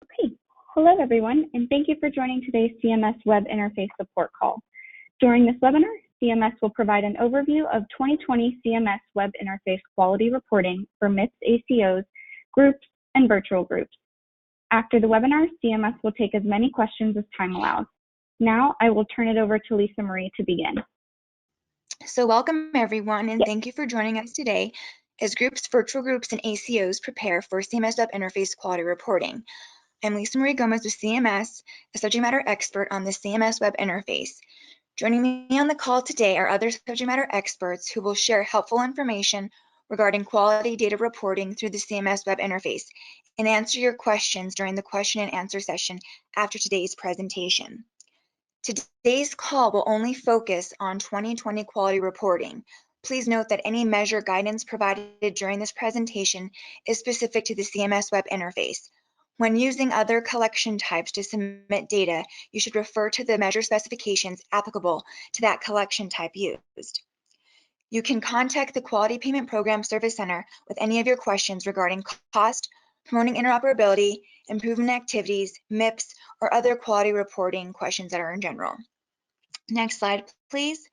Okay, hello everyone, and thank you for joining today's CMS Web Interface support call. During this webinar, CMS will provide an overview of 2020 CMS Web Interface quality reporting for MIPS ACOs, groups, and virtual groups. After the webinar, CMS will take as many questions as time allows. Now, I will turn it over to Lisa Marie to begin. So welcome everyone, and thank you for joining us today as groups, virtual groups, and ACOs prepare for CMS Web Interface quality reporting. I'm Lisa Marie Gomez with CMS, a subject matter expert on the CMS Web Interface. Joining me on the call today are other subject matter experts who will share helpful information regarding quality data reporting through the CMS Web Interface and answer your questions during the question and answer session after today's presentation. Today's call will only focus on 2020 quality reporting. Please note that any measure guidance provided during this presentation is specific to the CMS Web Interface. When using other collection types to submit data, you should refer to the measure specifications applicable to that collection type used. You can contact the Quality Payment Program Service Center with any of your questions regarding cost, promoting interoperability, improvement activities, MIPS, or other quality reporting questions that are in general. Next slide, please.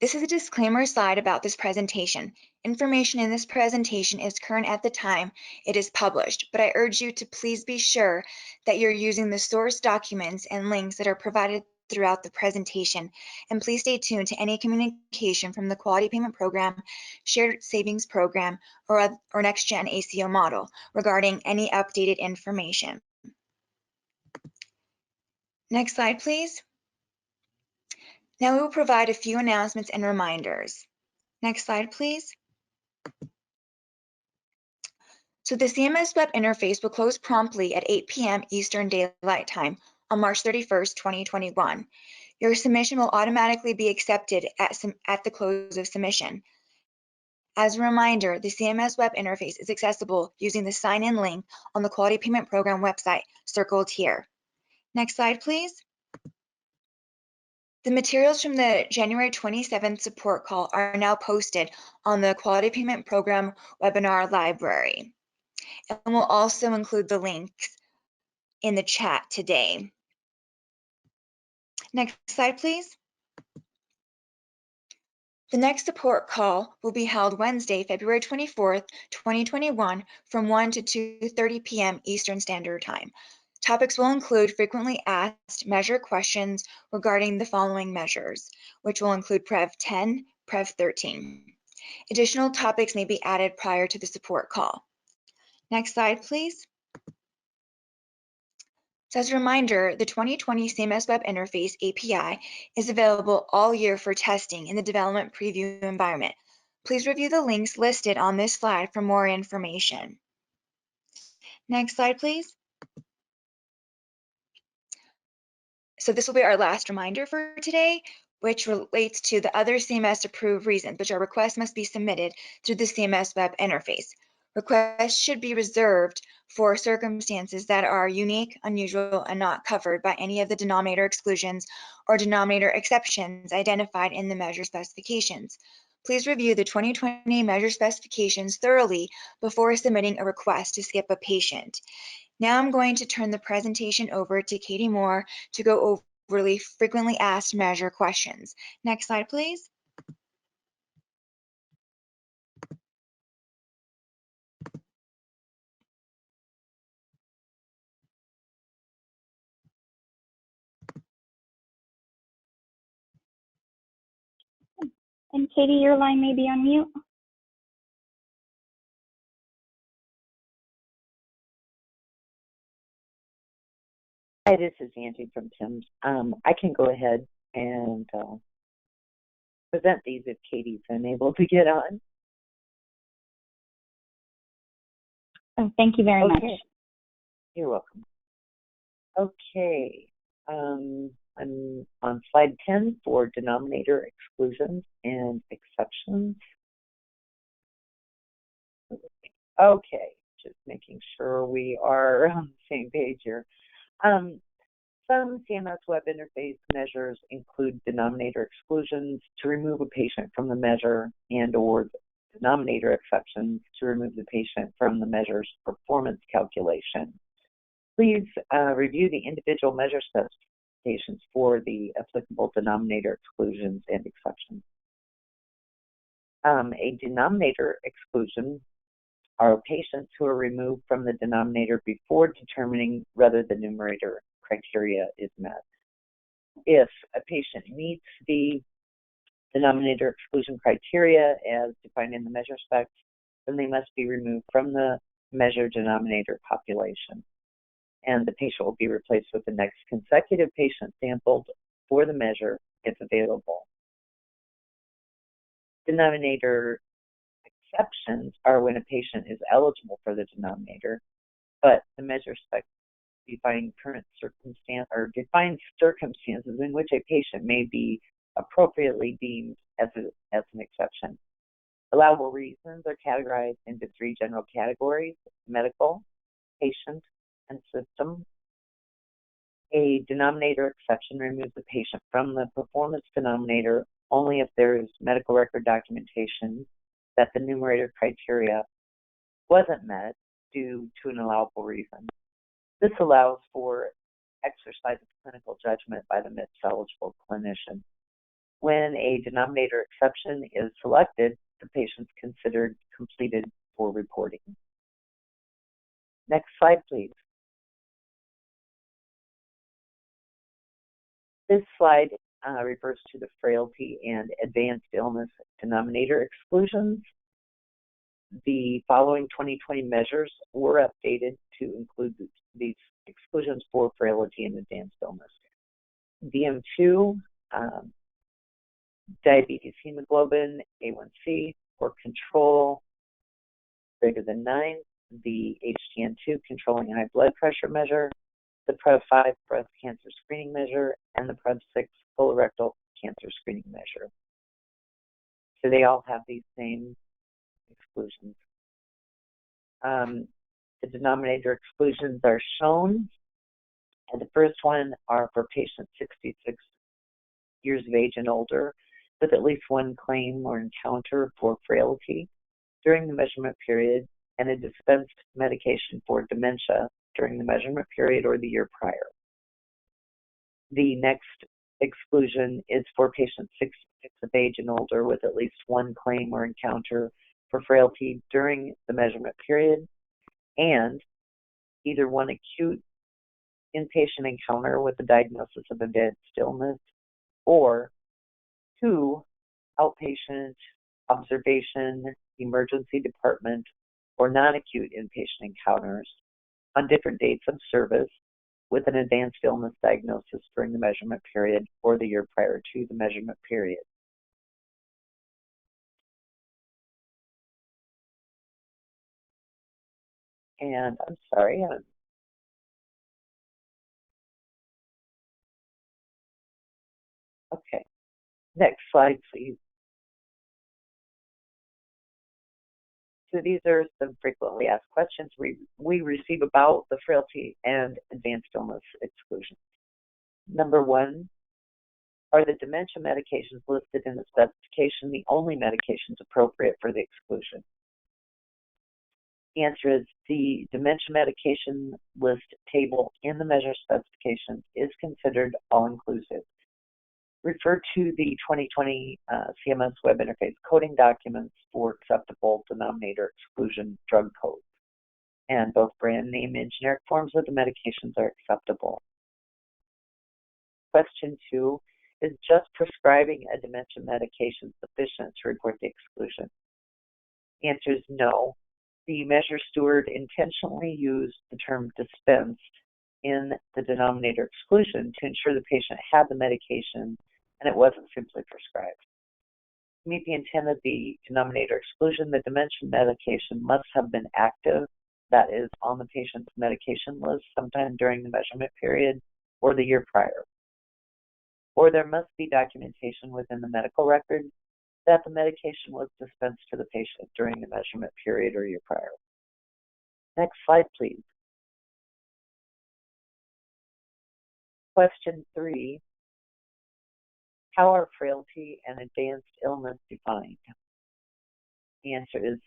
This is a disclaimer slide about this presentation. Information in this presentation is current at the time it is published, but I urge you to please be sure that you're using the source documents and links that are provided throughout the presentation, and please stay tuned to any communication from the Quality Payment Program, Shared Savings Program, or Next Gen ACO model regarding any updated information. Next slide, please. Now we will provide a few announcements and reminders. Next slide, please. So the CMS Web Interface will close promptly at 8 p.m. Eastern Daylight Time on March 31st, 2021. Your submission will automatically be accepted at the close of submission. As a reminder, the CMS Web Interface is accessible using the sign-in link on the Quality Payment Program website circled here. Next slide, please. The materials from the January 27th support call are now posted on the Quality Payment Program webinar library, and we'll also include the links in the chat today. Next slide, please. The next support call will be held Wednesday, February 24th, 2021 from 1 to 2:30 p.m. Eastern Standard Time. Topics will include frequently asked measure questions regarding the following measures, which will include Prev 10, Prev 13. Additional topics may be added prior to the support call. Next slide, please. So as a reminder, the 2020 CMS Web Interface API is available all year for testing in the development preview environment. Please review the links listed on this slide for more information. Next slide, please. So this will be our last reminder for today, which relates to the other CMS approved reasons, which are requests must be submitted through the CMS Web Interface. Requests should be reserved for circumstances that are unique, unusual, and not covered by any of the denominator exclusions or denominator exceptions identified in the measure specifications. Please review the 2020 measure specifications thoroughly before submitting a request to skip a patient. Now I'm going to turn the presentation over to Katie Moore to go over frequently asked measure questions. Next slide, please. And Katie, your line may be on mute. Hi, this is Angie from TIMS. I can go ahead and present these if Katie's unable to get on. Oh, thank you very much. You're welcome. Okay, I'm on slide 10 for denominator exclusions and exceptions. Okay, just making sure we are on the same page here. Some CMS Web Interface measures include denominator exclusions to remove a patient from the measure and/or denominator exceptions to remove the patient from the measure's performance calculation. Please review the individual measure specifications for the applicable denominator exclusions and exceptions. A denominator exclusion are patients who are removed from the denominator before determining whether the numerator criteria is met. If a patient meets the denominator exclusion criteria as defined in the measure specs, then they must be removed from the measure denominator population, and the patient will be replaced with the next consecutive patient sampled for the measure if available. Denominator exceptions are when a patient is eligible for the denominator, but the measure specs define define circumstances in which a patient may be appropriately deemed as an exception. Allowable reasons are categorized into 3 general categories: medical, patient, and system. A denominator exception removes the patient from the performance denominator only if there is medical record documentation that the numerator criteria wasn't met due to an allowable reason. This allows for exercise of clinical judgment by the MIPS eligible clinician. When a denominator exception is selected, the patient is considered completed for reporting. Next slide, please. This slide refers to the frailty and advanced illness denominator exclusions. The following 2020 measures were updated to include these exclusions for frailty and advanced illness. DM2, diabetes hemoglobin, A1C for control greater than 9, the HTN2 controlling high blood pressure measure, the PREV5 breast cancer screening measure, and the PREV6 colorectal cancer screening measure. So they all have these same exclusions. The denominator exclusions are shown, and the first one are for patients 66 years of age and older with at least one claim or encounter for frailty during the measurement period and a dispensed medication for dementia during the measurement period or the year prior. The next exclusion is for patients 66 of age and older with at least one claim or encounter for frailty during the measurement period and either one acute inpatient encounter with a diagnosis of advanced illness or 2 outpatient observation, emergency department, or non-acute inpatient encounters on different dates of service with an advanced illness diagnosis during the measurement period or the year prior to the measurement period. And I'm sorry, okay. Next slide, please. So these are some frequently asked questions we receive about the frailty and advanced illness exclusion. Number 1, are the dementia medications listed in the specification the only medications appropriate for the exclusion? The answer is the dementia medication list table in the measure specification is considered all-inclusive. Refer to the 2020 CMS Web Interface coding documents for acceptable denominator exclusion drug codes. And both brand name and generic forms of the medications are acceptable. Question 2, is just prescribing a dementia medication sufficient to report the exclusion? The answer is no. The measure steward intentionally used the term dispensed in the denominator exclusion to ensure the patient had the medication and it wasn't simply prescribed. To meet the intent of the denominator exclusion, the dementia medication must have been active, that is, on the patient's medication list sometime during the measurement period or the year prior. Or there must be documentation within the medical record that the medication was dispensed to the patient during the measurement period or year prior. Next slide, please. Question 3, how are frailty and advanced illness defined? The answer is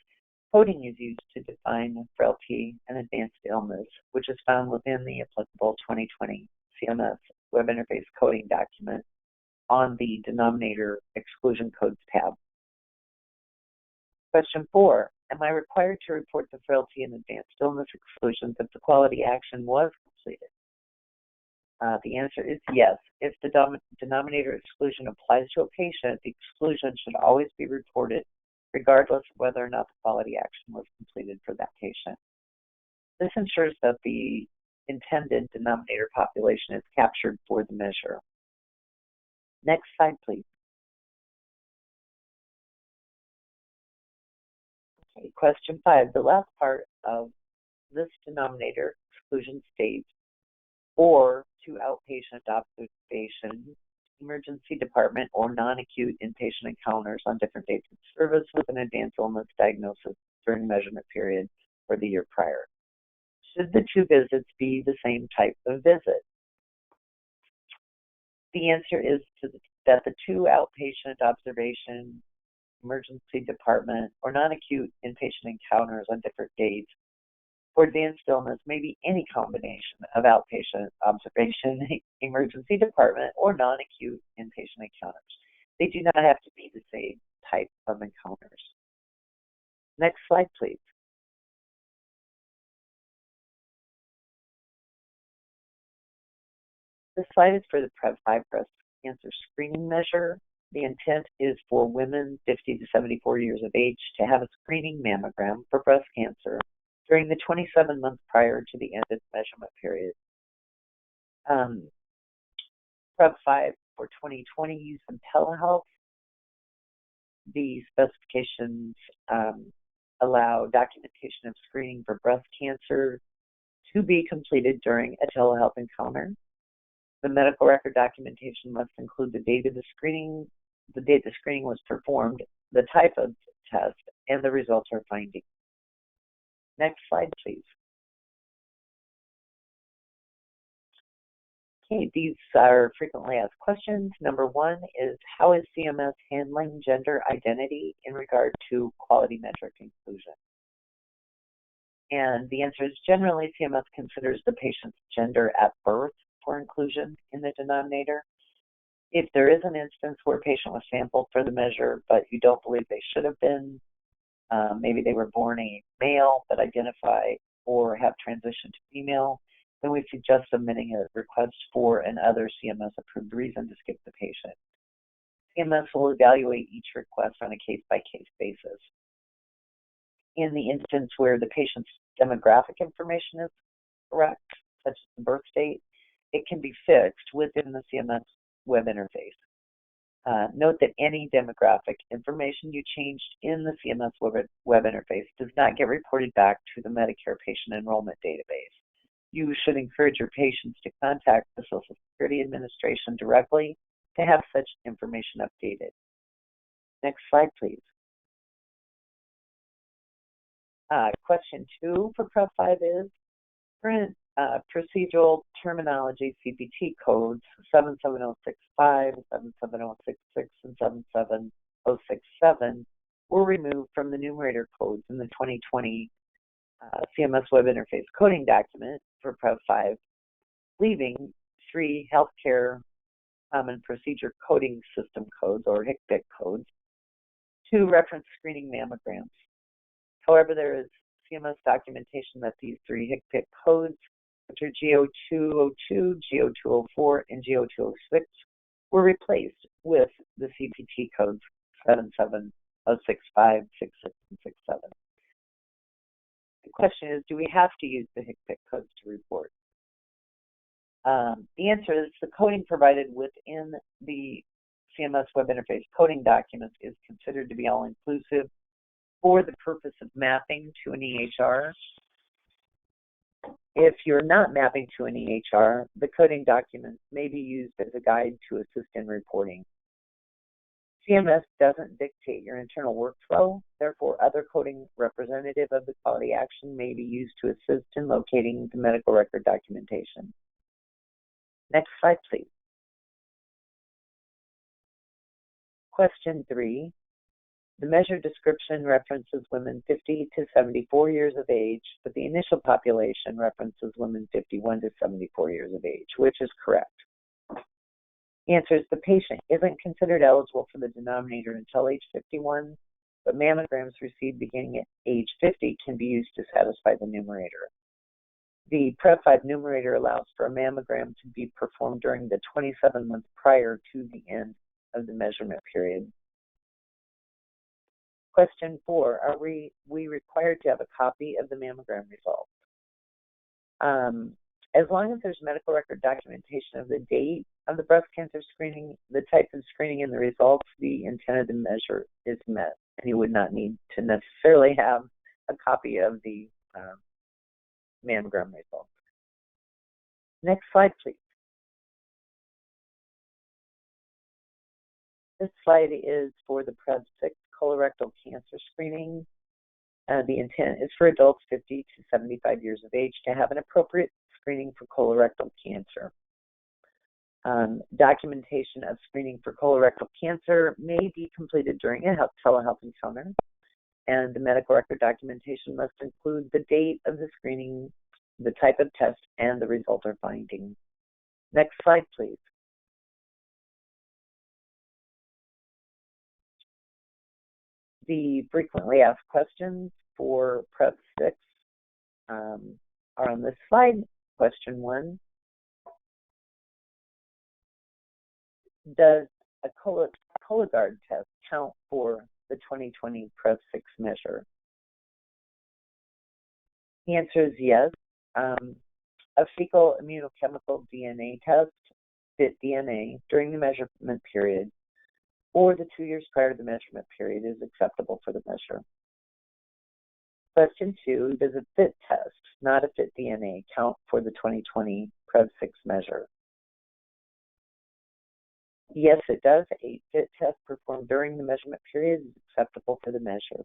coding is used to define frailty and advanced illness, which is found within the applicable 2020 CMS Web Interface coding document on the Denominator Exclusion Codes tab. Question 4, am I required to report the frailty and advanced illness exclusions if the quality action was completed? The answer is yes. If the denominator exclusion applies to a patient, the exclusion should always be reported, regardless of whether or not the quality action was completed for that patient. This ensures that the intended denominator population is captured for the measure. Next slide, please. Okay, question 5. The last part of this denominator exclusion states, or to outpatient observation, emergency department, or non-acute inpatient encounters on different dates of service with an advanced illness diagnosis during measurement period or the year prior. Should the two visits be the same type of visit? The answer is that the two outpatient observation, emergency department, or non-acute inpatient encounters on different dates for advanced illness may be any combination of outpatient observation, emergency department, or non-acute inpatient encounters. They do not have to be the same type of encounters. Next slide, please. This slide is for the PREV5 breast cancer screening measure. The intent is for women 50 to 74 years of age to have a screening mammogram for breast cancer during the 27 months prior to the end of the measurement period. PREV5 for 2020 used in telehealth. The specifications allow documentation of screening for breast cancer to be completed during a telehealth encounter. The medical record documentation must include the date of the screening, the date the screening was performed, the type of test, and the results or findings. Next slide, please. Okay, these are frequently asked questions. Number 1 is, how is CMS handling gender identity in regard to quality metric inclusion? And the answer is, generally, CMS considers the patient's gender at birth for inclusion in the denominator. If there is an instance where a patient was sampled for the measure, but you don't believe they should have been, maybe they were born a male but identify or have transitioned to female, then we suggest submitting a request for another CMS-approved reason to skip the patient. CMS will evaluate each request on a case-by-case basis. In the instance where the patient's demographic information is correct, such as the birth date, it can be fixed within the CMS Web Interface. Note that any demographic information you changed in the CMS Web Interface does not get reported back to the Medicare Patient Enrollment Database. You should encourage your patients to contact the Social Security Administration directly to have such information updated. Next slide, please. Question 2 for PREV5 is, current procedural terminology CPT codes 77065, 77066, and 77067 were removed from the numerator codes in the 2020 CMS Web Interface coding document for PREV5, leaving 3 healthcare common procedure coding system codes, or HCPCS codes, to reference screening mammograms. However, there is CMS documentation that these 3 HCPCS codes, which are G0202, G0204, and G0206, were replaced with the CPT codes 77065, 66, and 67. The question is, do we have to use the HCPCS codes to report? The answer is the coding provided within the CMS Web Interface coding documents is considered to be all-inclusive for the purpose of mapping to an EHR. If you're not mapping to an EHR, the coding documents may be used as a guide to assist in reporting. CMS doesn't dictate your internal workflow, therefore other coding representative of the quality action may be used to assist in locating the medical record documentation. Next slide, please. Question 3. The measure description references women 50 to 74 years of age, but the initial population references women 51 to 74 years of age, which is correct. The answer is the patient isn't considered eligible for the denominator until age 51, but mammograms received beginning at age 50 can be used to satisfy the numerator. The PREV 5 numerator allows for a mammogram to be performed during the 27 months prior to the end of the measurement period. Question 4, are we required to have a copy of the mammogram results? As long as there's medical record documentation of the date of the breast cancer screening, the type of screening, and the results, the intent of the measure is met, and you would not need to necessarily have a copy of the mammogram results. Next slide, please. This slide is for the PREV 6 colorectal cancer screening. The intent is for adults 50 to 75 years of age to have an appropriate screening for colorectal cancer. Documentation of screening for colorectal cancer may be completed during a telehealth encounter, and the medical record documentation must include the date of the screening, the type of test, and the result or finding. Next slide, please. The frequently asked questions for PREV 6 are on this slide. Question 1. Does a Cologuard test count for the 2020 PREV 6 measure? The answer is yes. A fecal immunochemical DNA test, FIT DNA, during the measurement period or the 2 years prior to the measurement period is acceptable for the measure. Question 2, does a FIT test, not a FIT DNA, count for the 2020 PREV 6 measure? Yes, it does. A FIT test performed during the measurement period is acceptable for the measure.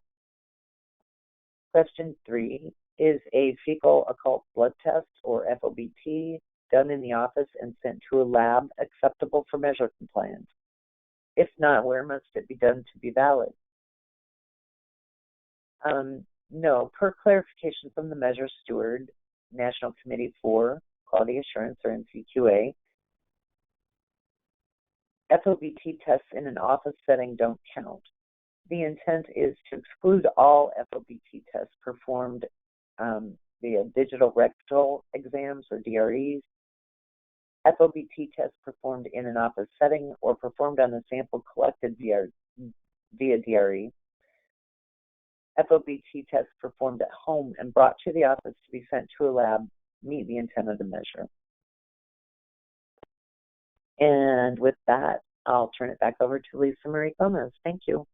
Question 3, is a fecal occult blood test, or FOBT, done in the office and sent to a lab acceptable for measure compliance? If not, where must it be done to be valid? No, per clarification from the measure steward, National Committee for Quality Assurance, or NCQA, FOBT tests in an office setting don't count. The intent is to exclude all FOBT tests performed via digital rectal exams, or DREs, FOBT tests performed in an office setting or performed on a sample collected via DRE, FOBT tests performed at home and brought to the office to be sent to a lab meet the intent of the measure. And with that, I'll turn it back over to Lisa Marie Gomez. Thank you.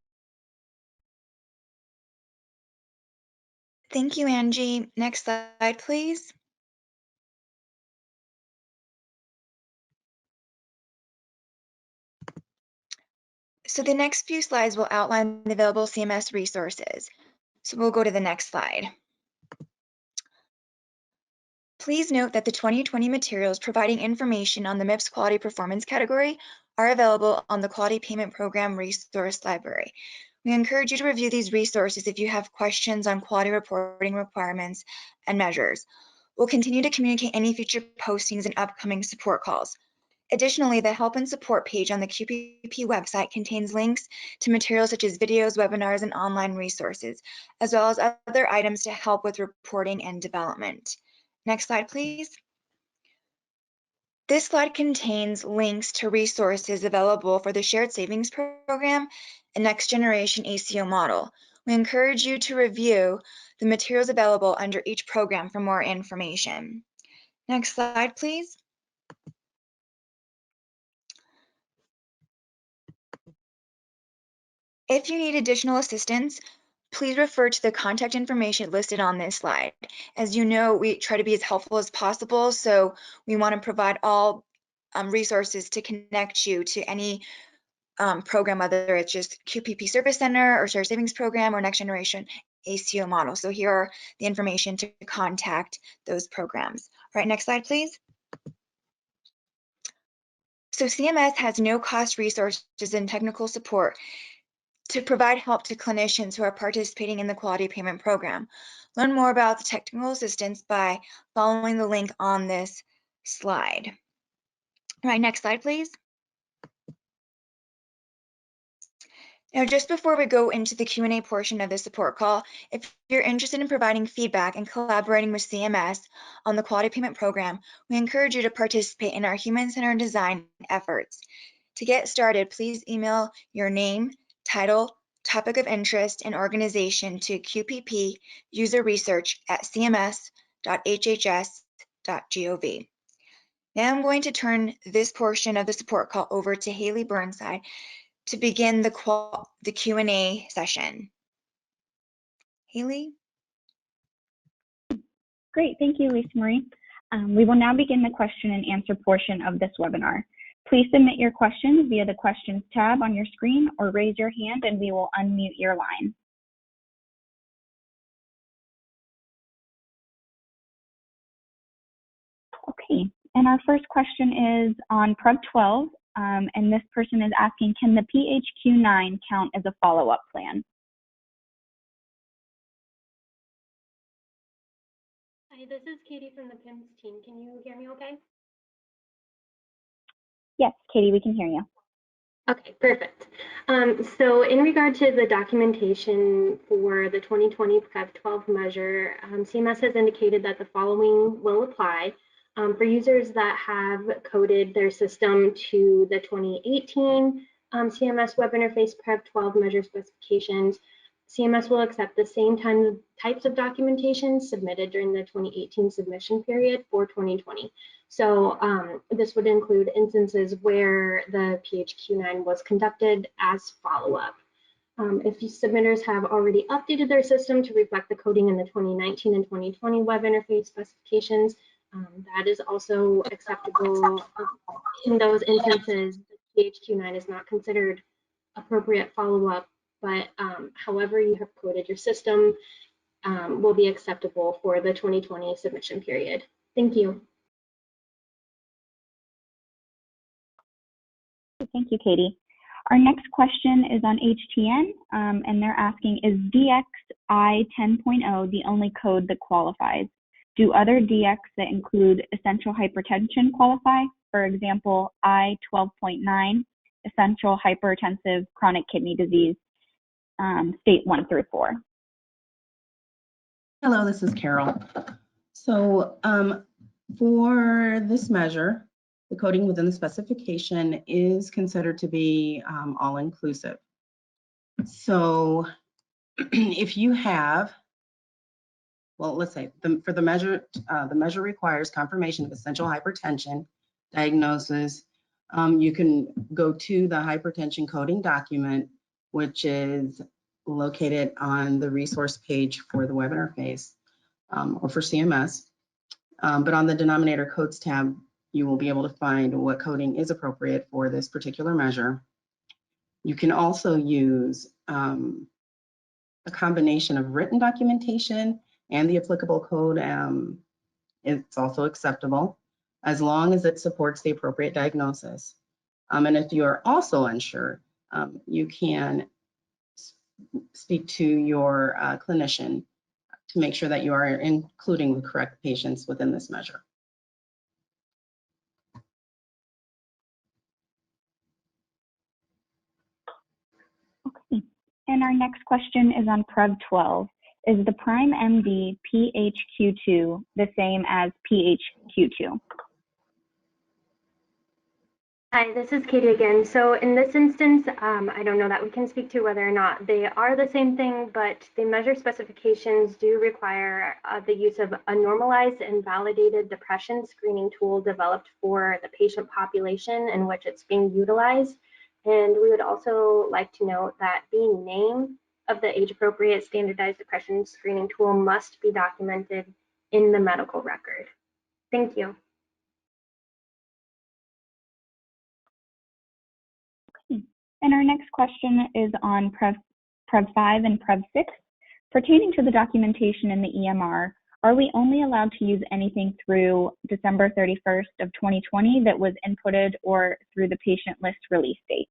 Thank you, Angie. Next slide, please. So the next few slides will outline the available CMS resources. So we'll go to the next slide. Please note that the 2020 materials providing information on the MIPS Quality Performance category are available on the Quality Payment Program Resource Library. We encourage you to review these resources if you have questions on quality reporting requirements and measures. We'll continue to communicate any future postings and upcoming support calls. Additionally, the Help and Support page on the QPP website contains links to materials such as videos, webinars, and online resources, as well as other items to help with reporting and development. Next slide, please. This slide contains links to resources available for the Shared Savings Program and Next Generation ACO model. We encourage you to review the materials available under each program for more information. Next slide, please. If you need additional assistance, please refer to the contact information listed on this slide. As you know, we try to be as helpful as possible, so we want to provide all resources to connect you to any program, whether it's just QPP Service Center or Shared Savings Program or Next Generation ACO model. So here are the information to contact those programs. All right, next slide, please. So CMS has no cost resources and technical support to provide help to clinicians who are participating in the quality payment program. Learn more about the technical assistance by following the link on this slide. All right, next slide, please. Now, just before we go into the Q&A portion of the support call, if you're interested in providing feedback and collaborating with CMS on the quality payment program, we encourage you to participate in our human-centered design efforts. To get started, please email your name, title, topic of interest, and organization to qppuserresearch@cms.hhs.gov. Now I'm going to turn this portion of the support call over to Haley Burnside to begin the Q&A session. Haley? Great, thank you, Lisa Marie. We will now begin the question and answer portion of this webinar. Please submit your questions via the questions tab on your screen or raise your hand and we will unmute your line. Okay, and our first question is on Prep 12, and this person is asking, can the PHQ-9 count as a follow-up plan? Hi, this is Katie from the PIMS team. Can you hear me okay? Yes, Katie, we can hear you. Okay, perfect. So in regard to the documentation for the 2020 Prep 12 measure, CMS has indicated that the following will apply. For users that have coded their system to the 2018 CMS Web Interface Prep 12 measure specifications, CMS will accept the same types of documentation submitted during the 2018 submission period for 2020. So this would include instances where the PHQ-9 was conducted as follow-up. If submitters have already updated their system to reflect the coding in the 2019 and 2020 Web Interface specifications, that is also acceptable. In those instances, the PHQ-9 is not considered appropriate follow-up, but however you have coded your system will be acceptable for the 2020 submission period. Thank you. Thank you, Katie. Our next question is on HTN, and they're asking, is DXI 10.0 the only code that qualifies? Do other DX that include essential hypertension qualify? For example, I-12.9, essential hypertensive chronic kidney disease, state 1 through 4. Hello, this is Carol. So for this measure, the coding within the specification is considered to be all-inclusive. So if you have, well, let's say for the measure requires confirmation of essential hypertension diagnosis. You can go to the hypertension coding document, which is located on the resource page for the web interface or for CMS. But on the denominator codes tab, you will be able to find what coding is appropriate for this particular measure. You can also use a combination of written documentation and the applicable code. It's also acceptable as long as it supports the appropriate diagnosis. And if you are also unsure, you can speak to your clinician to make sure that you are including the correct patients within this measure. Okay, and our next question is on Prep 12. Is the Prime MD PHQ2 the same as PHQ2? Hi, this is Katie again. So in this instance, I don't know that we can speak to whether or not they are the same thing, but the measure specifications do require the use of a normalized and validated depression screening tool developed for the patient population in which it's being utilized. And we would also like to note that the name of the age-appropriate standardized depression screening tool must be documented in the medical record. Thank you. And our next question is on Prep 5 and Prep 6. Pertaining to the documentation in the EMR, are we only allowed to use anything through December 31st of 2020 that was inputted or through the patient list release date?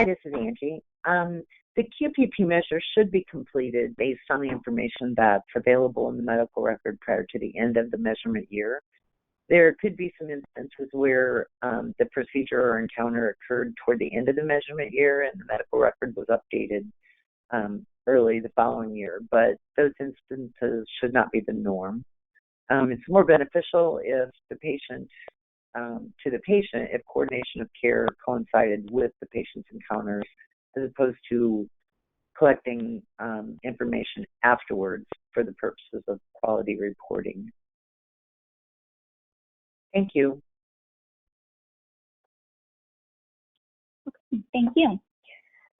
Hi, this is Angie. The QPP measure should be completed based on the information that's available in the medical record prior to the end of the measurement year. There could be some instances where the procedure or encounter occurred toward the end of the measurement year and the medical record was updated early the following year, but those instances should not be the norm. It's more beneficial if the patient, if coordination of care coincided with the patient's encounters, as opposed to collecting information afterwards for the purposes of quality reporting. Thank you. Okay, thank you.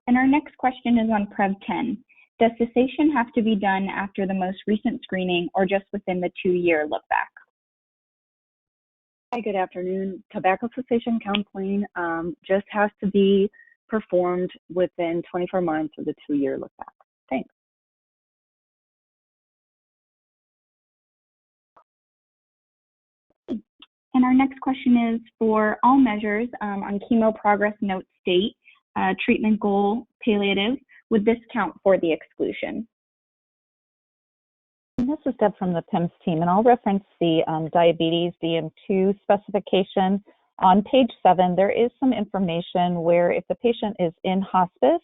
And our next question is on Prev 10. Does cessation have to be done after the most recent screening or just within the 2-year look back? Hi, good afternoon. Tobacco cessation counseling just has to be performed within 24 months of the 2-year look back. Thanks. And our next question is for all measures on chemo progress note state, treatment goal, palliative, would this count for the exclusion? And this is Deb from the PIMS team, and I'll reference the diabetes DM2 specification. On page 7, there is some information where if the patient is in hospice,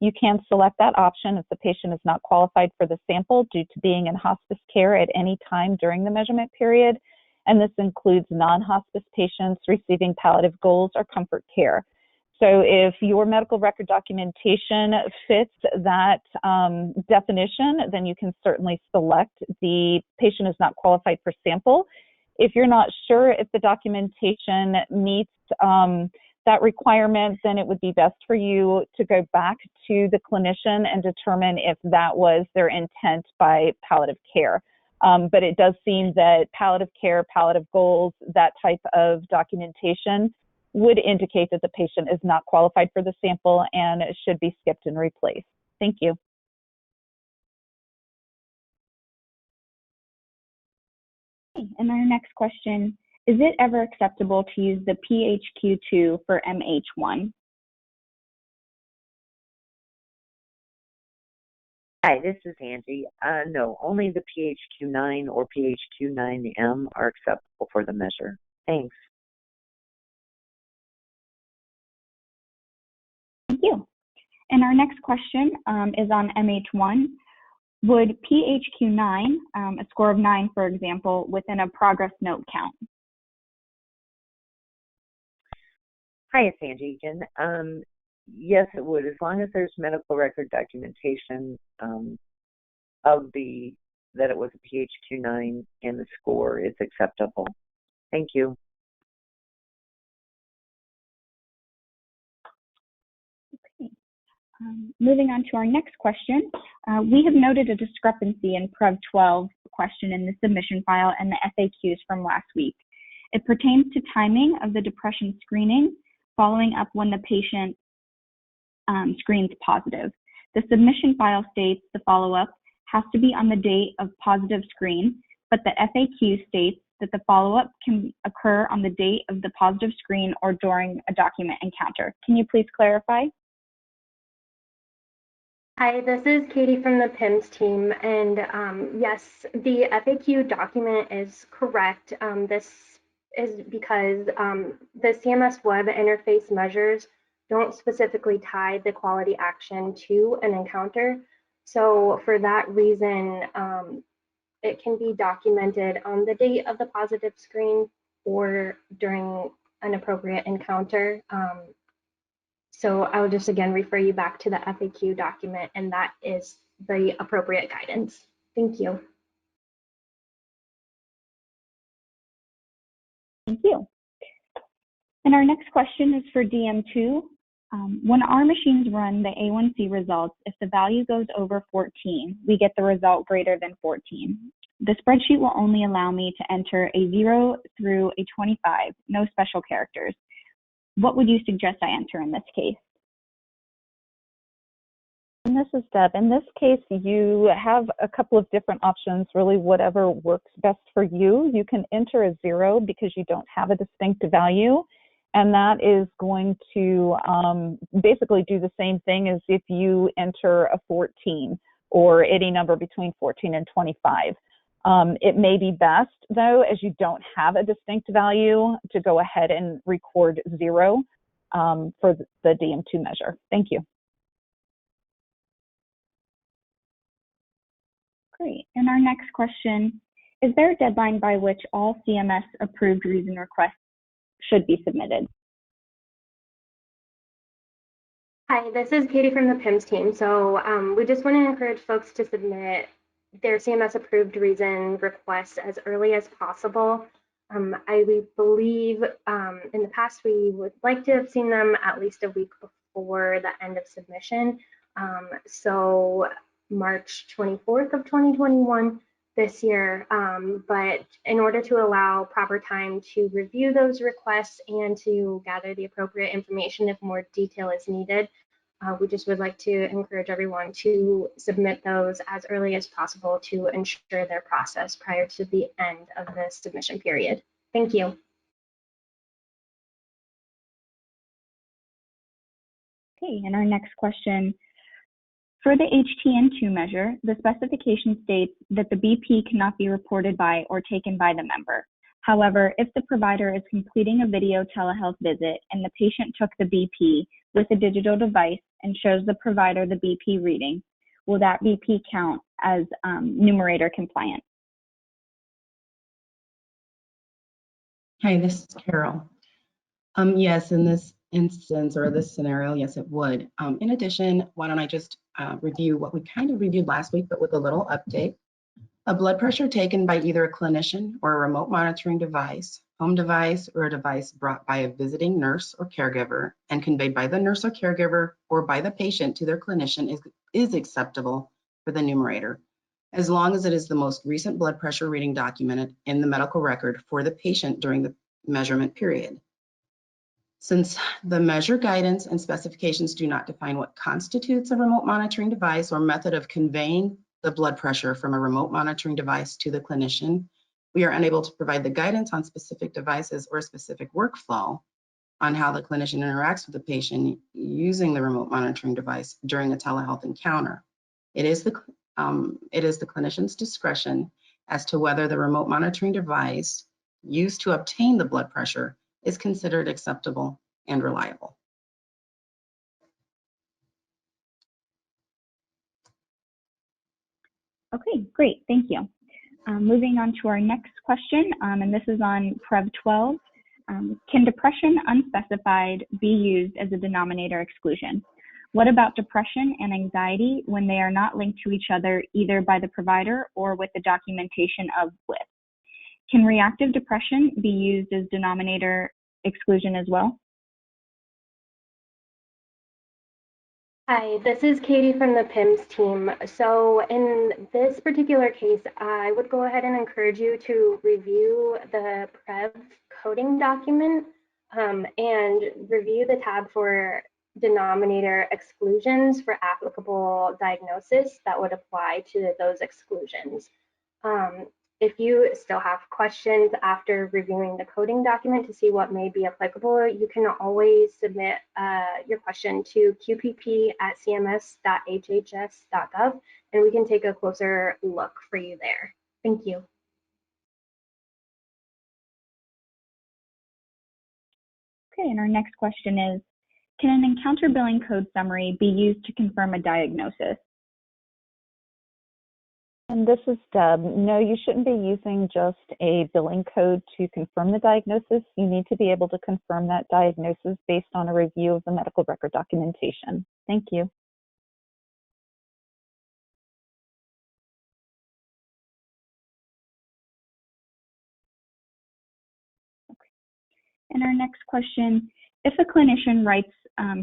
you can select that option if the patient is not qualified for the sample due to being in hospice care at any time during the measurement period. And this includes non-hospice patients receiving palliative goals or comfort care. So if your medical record documentation fits that definition, then you can certainly select the patient is not qualified for sample. If you're not sure if the documentation meets that requirement, then it would be best for you to go back to the clinician and determine if that was their intent by palliative care. But it does seem that palliative care, palliative goals, that type of documentation would indicate that the patient is not qualified for the sample and it should be skipped and replaced. Thank you. Okay, and our next question, is it ever acceptable to use the PHQ-2 for MH1? Hi, this is Angie. No, only the PHQ-9 or PHQ-9M are acceptable for the measure. Thanks. Thank you. And our next question is on MH1. Would PHQ-9, a score of 9, for example, within a progress note count? Hi, it's Angie again. Yes, it would, as long as there's medical record documentation that it was a PHQ-9 in the score, it's acceptable. Thank you. Okay. Moving on to our next question, we have noted a discrepancy in Prev 12 question in the submission file and the FAQs from last week. It pertains to timing of the depression screening following up when the patient screens positive. The submission file states the follow-up has to be on the date of positive screen, but the FAQ states that the follow-up can occur on the date of the positive screen or during a document encounter. Can you please clarify? Hi, this is Katie from the PIMS team, and yes, the FAQ document is correct. This is because the CMS Web Interface measures don't specifically tie the quality action to an encounter. So for that reason, it can be documented on the date of the positive screen or during an appropriate encounter. So I would just again refer you back to the FAQ document, and that is the appropriate guidance. Thank you. Thank you. And our next question is for DM2. When our machines run the A1C results, if the value goes over 14, we get the result greater than 14. The spreadsheet will only allow me to enter a 0 through a 25, no special characters. What would you suggest I enter in this case? And this is Deb. In this case, you have a couple of different options, really whatever works best for you. You can enter a 0 because you don't have a distinct value. And that is going to basically do the same thing as if you enter a 14 or any number between 14 and 25. It may be best, though, as you don't have a distinct value, to go ahead and record 0 for the DM2 measure. Thank you. Great. And our next question, is there a deadline by which all CMS approved reason requests should be submitted? Hi, this is Katie from the PIMS team. So we just want to encourage folks to submit their CMS approved reason requests as early as possible. I believe in the past we would like to have seen them at least a week before the end of submission. So March 24th of 2021 this year, but in order to allow proper time to review those requests and to gather the appropriate information if more detail is needed, we just would like to encourage everyone to submit those as early as possible to ensure their process prior to the end of the submission period. Thank you. Okay, and our next question. For the HTN2 measure, the specification states that the BP cannot be reported by or taken by the member. However, if the provider is completing a video telehealth visit and the patient took the BP with a digital device and shows the provider the BP reading, will that BP count as numerator compliant? Hi, this is Carol. Yes, in this instance or this scenario, yes, it would. In addition, why don't I just review what we kind of reviewed last week, but with a little update. A blood pressure taken by either a clinician or a remote monitoring device, home device, or a device brought by a visiting nurse or caregiver and conveyed by the nurse or caregiver or by the patient to their clinician is acceptable for the numerator, as long as it is the most recent blood pressure reading documented in the medical record for the patient during the measurement period. Since the measure guidance and specifications do not define what constitutes a remote monitoring device or method of conveying the blood pressure from a remote monitoring device to the clinician, we are unable to provide the guidance on specific devices or specific workflow on how the clinician interacts with the patient using the remote monitoring device during a telehealth encounter. It is the clinician's discretion as to whether the remote monitoring device used to obtain the blood pressure is considered acceptable and reliable. Okay, great, thank you. Moving on to our next question, and this is on Prev 12. Can depression unspecified be used as a denominator exclusion? What about depression and anxiety when they are not linked to each other either by the provider or with the documentation of with? Can reactive depression be used as denominator exclusion as well? Hi, this is Katie from the PIMS team. So in this particular case, I would go ahead and encourage you to review the PREV coding document and review the tab for denominator exclusions for applicable diagnosis that would apply to those exclusions. If you still have questions after reviewing the coding document to see what may be applicable, you can always submit your question to qpp@cms.hhs.gov, and we can take a closer look for you there. Thank you. Okay, and our next question is, can an encounter billing code summary be used to confirm a diagnosis? And this is Deb. No, you shouldn't be using just a billing code to confirm the diagnosis. You need to be able to confirm that diagnosis based on a review of the medical record documentation. Thank you. Okay. And our next question, if a clinician writes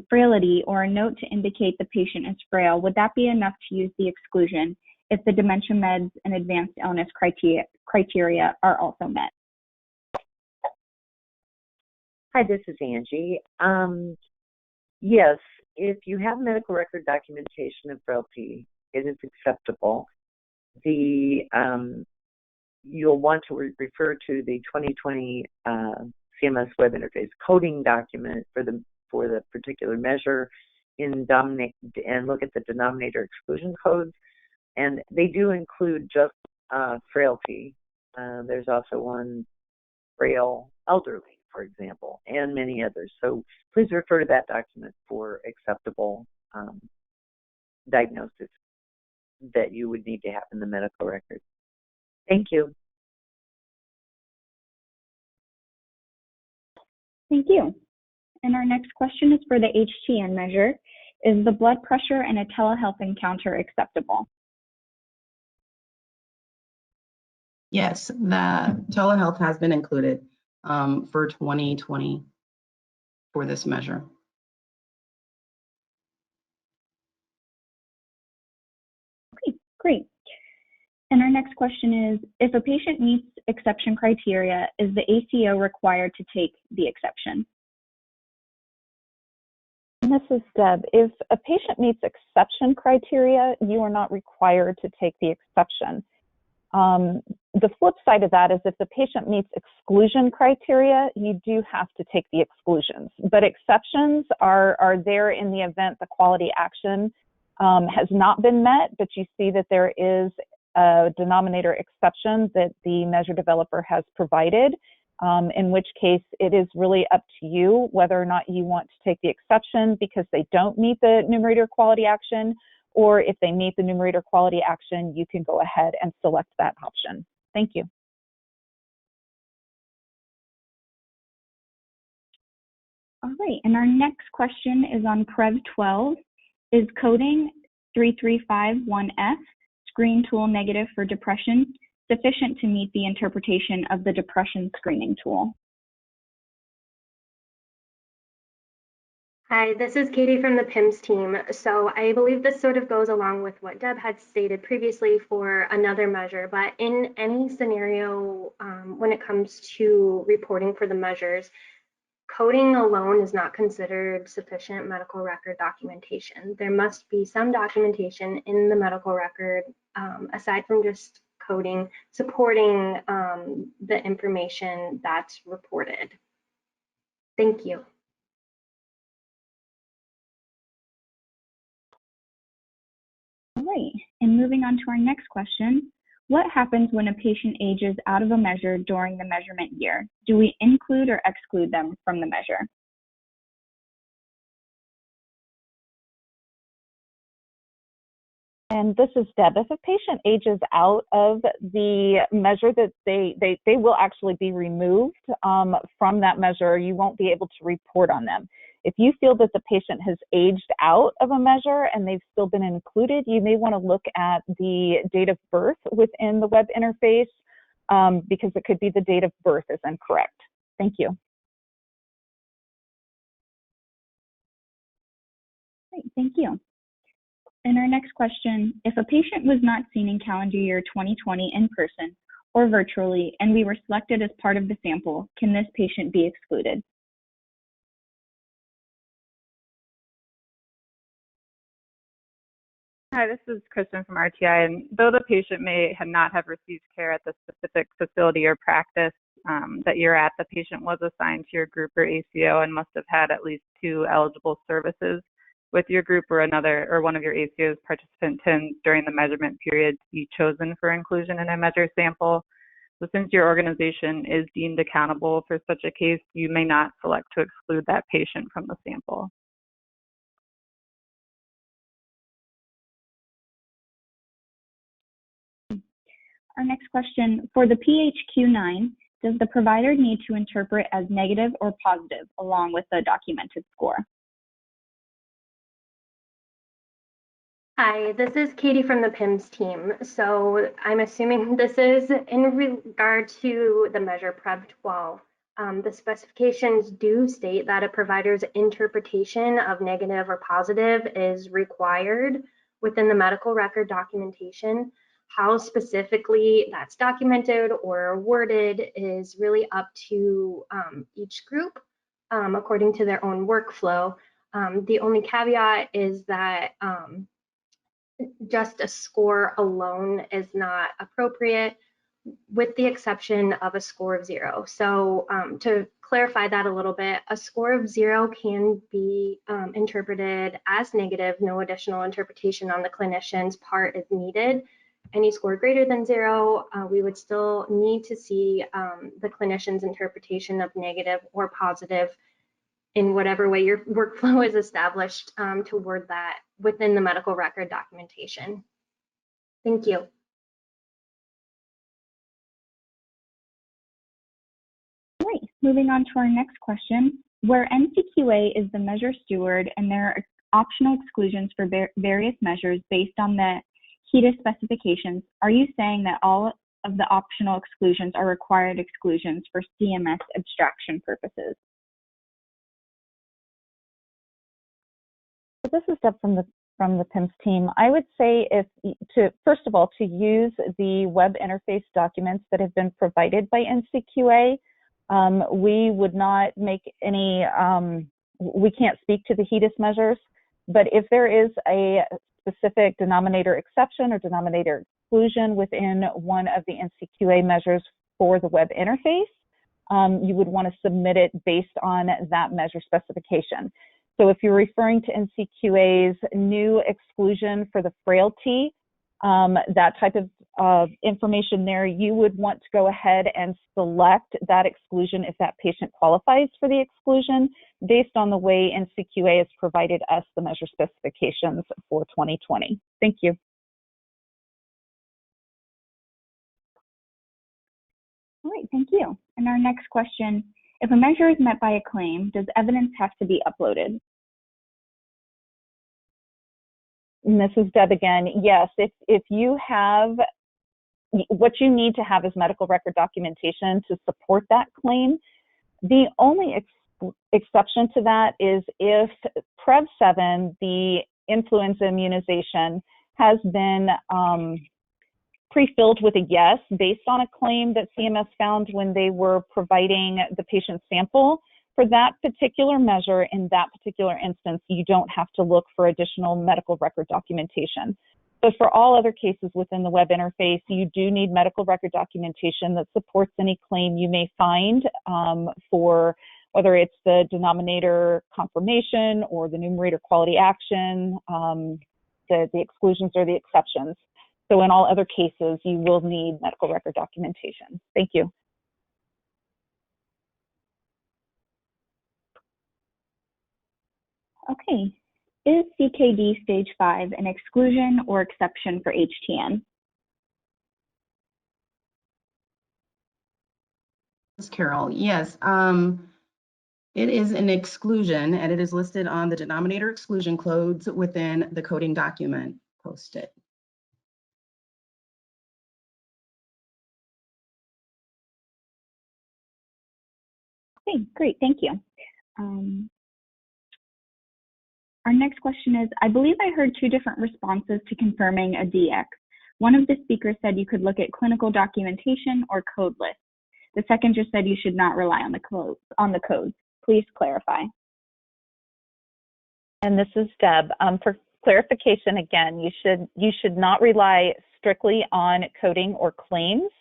frailty or a note to indicate the patient is frail, would that be enough to use the exclusion if the dementia meds and advanced illness criteria are also met? Hi, this is Angie. Yes, if you have medical record documentation of frailty, it is acceptable. You'll want to refer to the 2020 CMS Web Interface coding document for the particular measure and look at the denominator exclusion codes. And they do include just frailty. There's also one frail elderly, for example, and many others. So please refer to that document for acceptable diagnosis that you would need to have in the medical record. Thank you. Thank you. And our next question is for the HTN measure. Is the blood pressure and a telehealth encounter acceptable? Yes, the telehealth has been included for 2020 for this measure. Okay, great. And our next question is, if a patient meets exception criteria, is the ACO required to take the exception? And this is Deb. If a patient meets exception criteria, you are not required to take the exception. The flip side of that is if the patient meets exclusion criteria, you do have to take the exclusions. But exceptions are there in the event the quality action has not been met, but you see that there is a denominator exception that the measure developer has provided, in which case it is really up to you whether or not you want to take the exception because they don't meet the numerator quality action, or if they meet the numerator quality action, you can go ahead and select that option. Thank you. All right, and our next question is on Prev 12. Is coding 3351F, screen tool negative for depression, sufficient to meet the interpretation of the depression screening tool? Hi, this is Katie from the PIMS team. So I believe this sort of goes along with what Deb had stated previously for another measure, but in any scenario, when it comes to reporting for the measures, coding alone is not considered sufficient medical record documentation. There must be some documentation in the medical record, aside from just coding, supporting the information that's reported. Thank you. All right, and moving on to our next question. What happens when a patient ages out of a measure during the measurement year? Do we include or exclude them from the measure? And this is Deb. If a patient ages out of the measure, that they will actually be removed from that measure. You won't be able to report on them. If you feel that the patient has aged out of a measure and they've still been included, you may want to look at the date of birth within the web interface because it could be the date of birth is incorrect. Thank you. Great, thank you. And our next question, if a patient was not seen in calendar year 2020 in person or virtually, and we were selected as part of the sample, can this patient be excluded? Hi, this is Kristen from RTI, and though the patient may not have received care at the specific facility or practice that you're at, the patient was assigned to your group or ACO and must have had at least 2 eligible services with your group or one of your ACO's participant TINs during the measurement period to be chosen for inclusion in a measure sample. So since your organization is deemed accountable for such a case, you may not select to exclude that patient from the sample. Our next question, for the PHQ-9, does the provider need to interpret as negative or positive along with the documented score? Hi, this is Katie from the PIMS team. So I'm assuming this is in regard to the measure Prev 12. The specifications do state that a provider's interpretation of negative or positive is required within the medical record documentation. How specifically that's documented or worded is really up to each group according to their own workflow. The only caveat is that just a score alone is not appropriate, with the exception of a score of 0. So to clarify that a little bit, a score of 0 can be interpreted as negative. No additional interpretation on the clinician's part is needed. Any score greater than 0, we would still need to see the clinician's interpretation of negative or positive in whatever way your workflow is established toward that within the medical record documentation. Thank you. All right, moving on to our next question. Where NCQA is the measure steward and there are optional exclusions for various measures based on the HEDIS specifications, are you saying that all of the optional exclusions are required exclusions for CMS abstraction purposes? This is Deb from the PIMS team. I would say first of all, to use the web interface documents that have been provided by NCQA, we would not make any, we can't speak to the HEDIS measures, but if there is a specific denominator exception or denominator exclusion within one of the NCQA measures for the web interface, you would want to submit it based on that measure specification. So if you're referring to NCQA's new exclusion for the frailty, that type of information there, you would want to go ahead and select that exclusion if that patient qualifies for the exclusion based on the way NCQA has provided us the measure specifications for 2020. Thank you. All right, thank you. And our next question, if a measure is met by a claim, does evidence have to be uploaded? And this is Deb again. Yes, if you have, what you need to have is medical record documentation to support that claim. The only exception to that is if Prev 7, the influenza immunization, has been pre-filled with a yes based on a claim that CMS found when they were providing the patient sample. For that particular measure, in that particular instance, you don't have to look for additional medical record documentation. But for all other cases within the web interface, you do need medical record documentation that supports any claim you may find for whether it's the denominator confirmation or the numerator quality action, the exclusions or the exceptions. So in all other cases, you will need medical record documentation. Thank you. Okay, is CKD stage 5 an exclusion or exception for HTN? Ms. Carol, yes, it is an exclusion and it is listed on the denominator exclusion codes within the coding document posted. Okay, great, thank you. Our next question is, I believe I heard 2 different responses to confirming a DX. One of the speakers said you could look at clinical documentation or code lists. The second just said you should not rely on the codes. Please clarify. And this is Deb. For clarification, again, you should not rely strictly on coding or claims.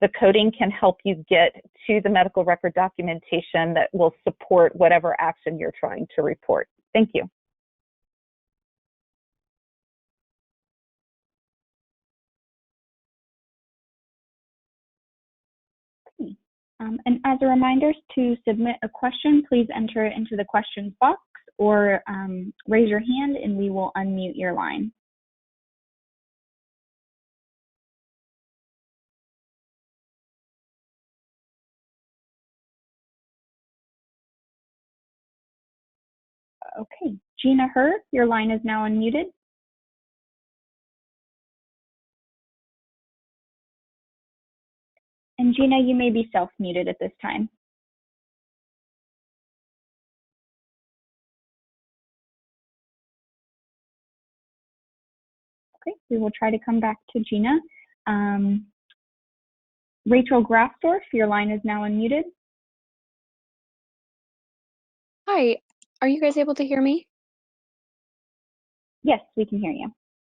The coding can help you get to the medical record documentation that will support whatever action you're trying to report. Thank you. And as a reminder, to submit a question, please enter it into the questions box or raise your hand and we will unmute your line. Okay, Gina Herr, your line is now unmuted. And Gina, you may be self-muted at this time. Okay, we will try to come back to Gina. Rachel Grafdorf, your line is now unmuted. Hi, are you guys able to hear me? Yes, we can hear you.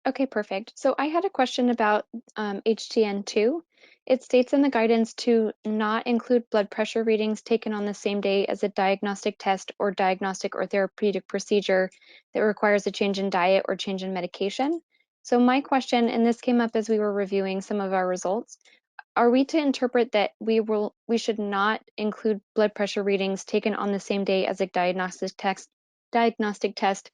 Okay, perfect. So I had a question about HTN2. It states in the guidance to not include blood pressure readings taken on the same day as a diagnostic test or diagnostic or therapeutic procedure that requires a change in diet or change in medication. So my question, and this came up as we were reviewing some of our results, are we to interpret that we should not include blood pressure readings taken on the same day as a diagnostic test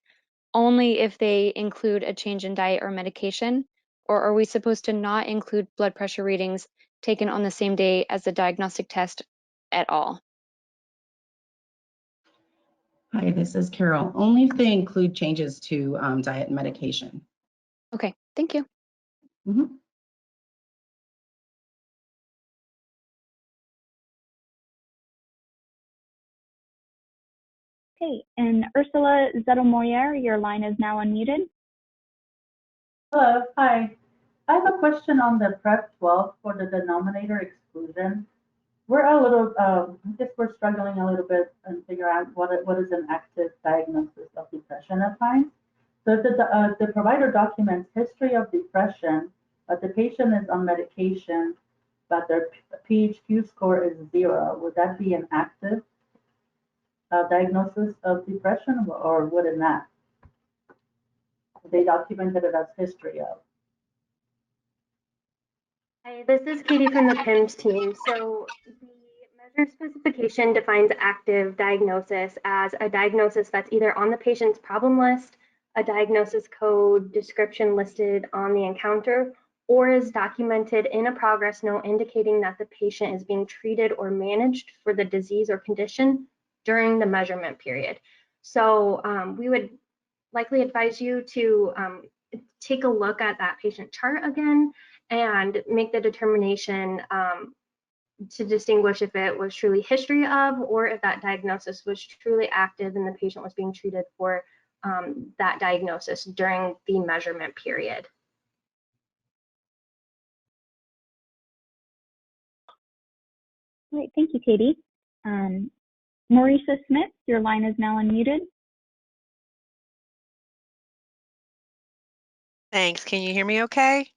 only if they include a change in diet or medication? Or are we supposed to not include blood pressure readings taken on the same day as the diagnostic test at all? Hi, this is Carol. Only if they include changes to diet and medication. Okay, thank you. Mhm. Okay, and Ursula Zettelmoyer, your line is now unmuted. Hello, hi. I have a question on the Prep 12 for the denominator exclusion. We're a little, I guess we're struggling a little bit and figure out what is an active diagnosis of depression at times. So if the provider documents history of depression, but the patient is on medication, but their PHQ score is 0, would that be an active diagnosis of depression, or would it not? They documented it as history of. Hi, this is Katie from the PIMS team. So the measure specification defines active diagnosis as a diagnosis that's either on the patient's problem list, a diagnosis code description listed on the encounter, or is documented in a progress note indicating that the patient is being treated or managed for the disease or condition during the measurement period. So we would likely advise you to take a look at that patient chart again and make the determination to distinguish if it was truly history of, or if that diagnosis was truly active and the patient was being treated for that diagnosis during the measurement period. All right, thank you, Katie. Marisa Smith, your line is now unmuted. Thanks. Can you hear me okay?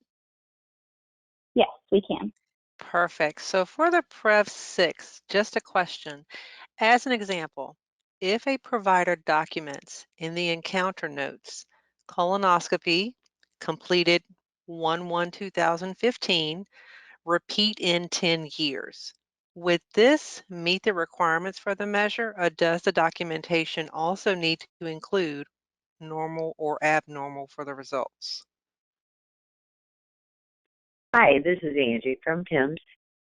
Yes, we can. Perfect. So for the Prev 6, just a question. As an example, if a provider documents in the encounter notes colonoscopy completed 1/1/2015, repeat in 10 years, would this meet the requirements for the measure, or does the documentation also need to include normal or abnormal for the results? Hi, this is Angie from PIMS.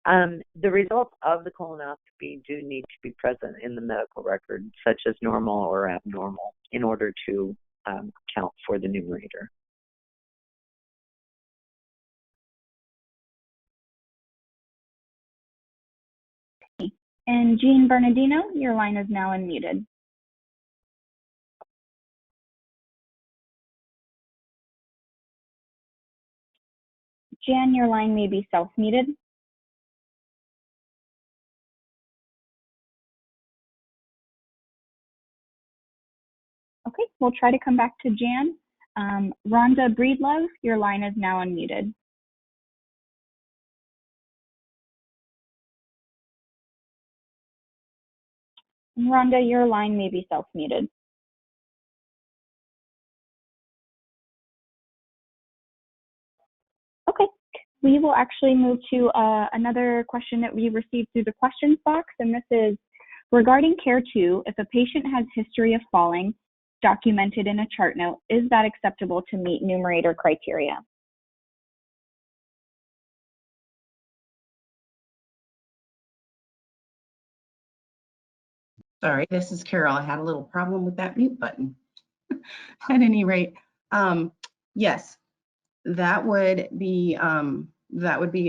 The results of the colonoscopy do need to be present in the medical record, such as normal or abnormal, in order to count for the numerator. Okay. And Jean Bernardino, your line is now unmuted. Jan, your line may be self-muted. Okay, we'll try to come back to Jan. Rhonda Breedlove, your line is now unmuted. Rhonda, your line may be self-muted. Okay, we will actually move to another question that we received through the questions box, and this is regarding Care 2, if a patient has history of falling documented in a chart note, is that acceptable to meet numerator criteria? Sorry, this is Carol. I had a little problem with that mute button. At any rate, yes, that would be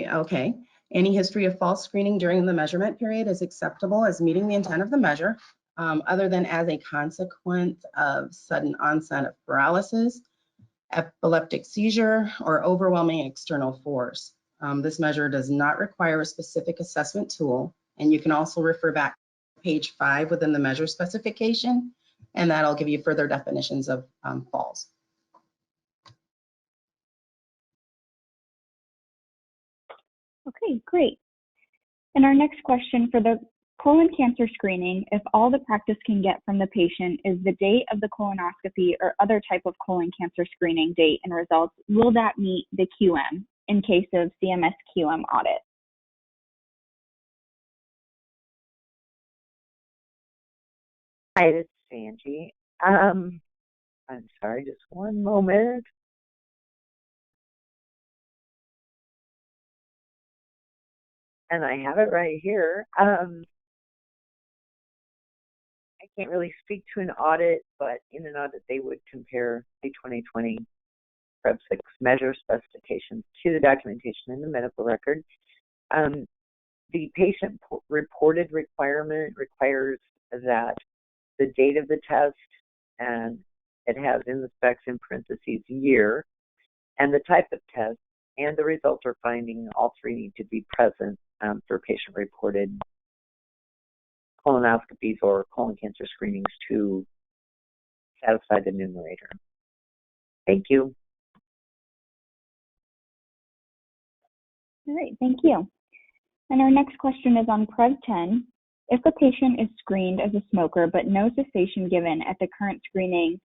okay. Any history of false screening during the measurement period is acceptable as meeting the intent of the measure, other than as a consequence of sudden onset of paralysis, epileptic seizure, or overwhelming external force. This measure does not require a specific assessment tool, and you can also refer back to page 5 within the measure specification, and that'll give you further definitions of falls. Okay, great. And our next question for the colon cancer screening, if all the practice can get from the patient is the date of the colonoscopy or other type of colon cancer screening date and results, will that meet the QM in case of CMS QM audit? Hi, this is Angie. I'm sorry, just one moment. And I have it right here. I can't really speak to an audit, but in an audit, they would compare the 2020 Prep 6 measure specifications to the documentation in the medical record. The patient reported requirement requires that the date of the test, and it has in the specs in parentheses year, and the type of test, and the results or finding, all three need to be present for patient-reported colonoscopies or colon cancer screenings to satisfy the numerator. Thank you. All right, thank you. And our next question is on Prev 10. If a patient is screened as a smoker but no cessation given at the current screening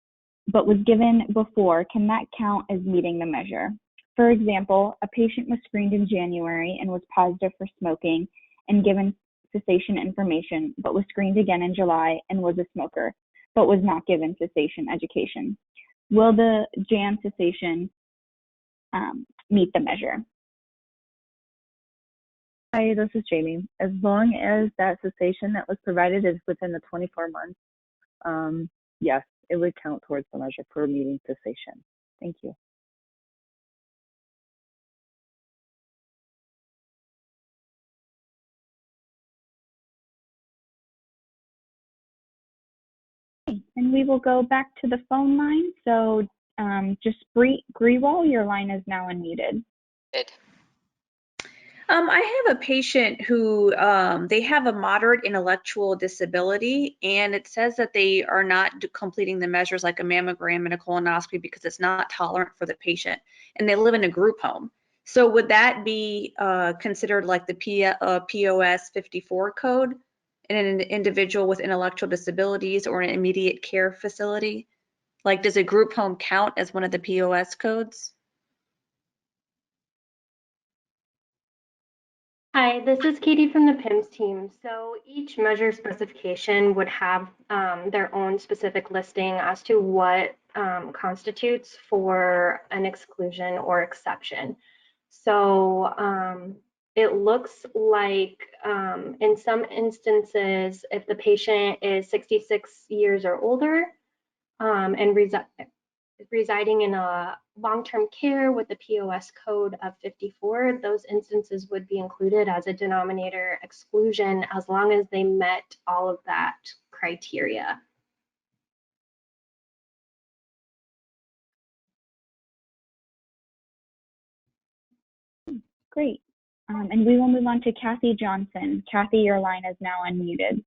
but was given before, can that count as meeting the measure? For example, a patient was screened in January and was positive for smoking and given cessation information, but was screened again in July and was a smoker, but was not given cessation education. Will the Jan cessation meet the measure? Hi, this is Jamie. As long as that cessation that was provided is within the 24 months, yes, it would count towards the measure for meeting cessation. Thank you. And we will go back to the phone line. So just Grewal, your line is now unmuted. I have a patient who they have a moderate intellectual disability, and it says that they are not completing the measures like a mammogram and a colonoscopy because it's not tolerant for the patient, and they live in a group home. So would that be considered like the POS 54 code in an individual with intellectual disabilities or an immediate care facility? Like, does a group home count as one of the POS codes? Hi, this is Katie from the PIMS team. So each measure specification would have their own specific listing as to what constitutes for an exclusion or exception. So it looks like in some instances, if the patient is 66 years or older and residing in a long-term care with the POS code of 54, those instances would be included as a denominator exclusion as long as they met all of that criteria. Great. And we will move on to Kathy Johnson. Kathy, your line is now unmuted.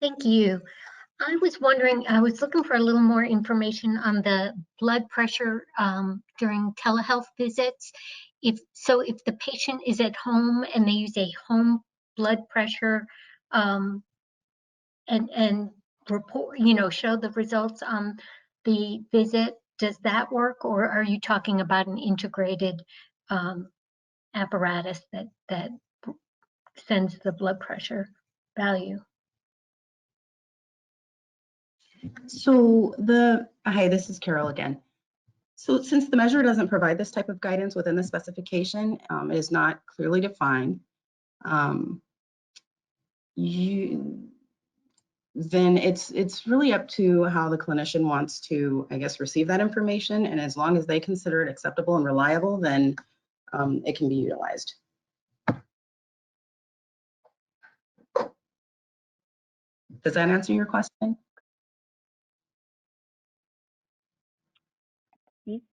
Thank you. I was wondering, I was looking for a little more information on the blood pressure during telehealth visits. If the patient is at home and they use a home blood pressure and report, show the results on the visit, does that work, or are you talking about an integrated apparatus that sends the blood pressure value? So hi, this is Carol again. So since the measure doesn't provide this type of guidance within the specification, it is not clearly defined, then it's really up to how the clinician wants to, I guess, receive that information. And as long as they consider it acceptable and reliable, then it can be utilized. Does that answer your question?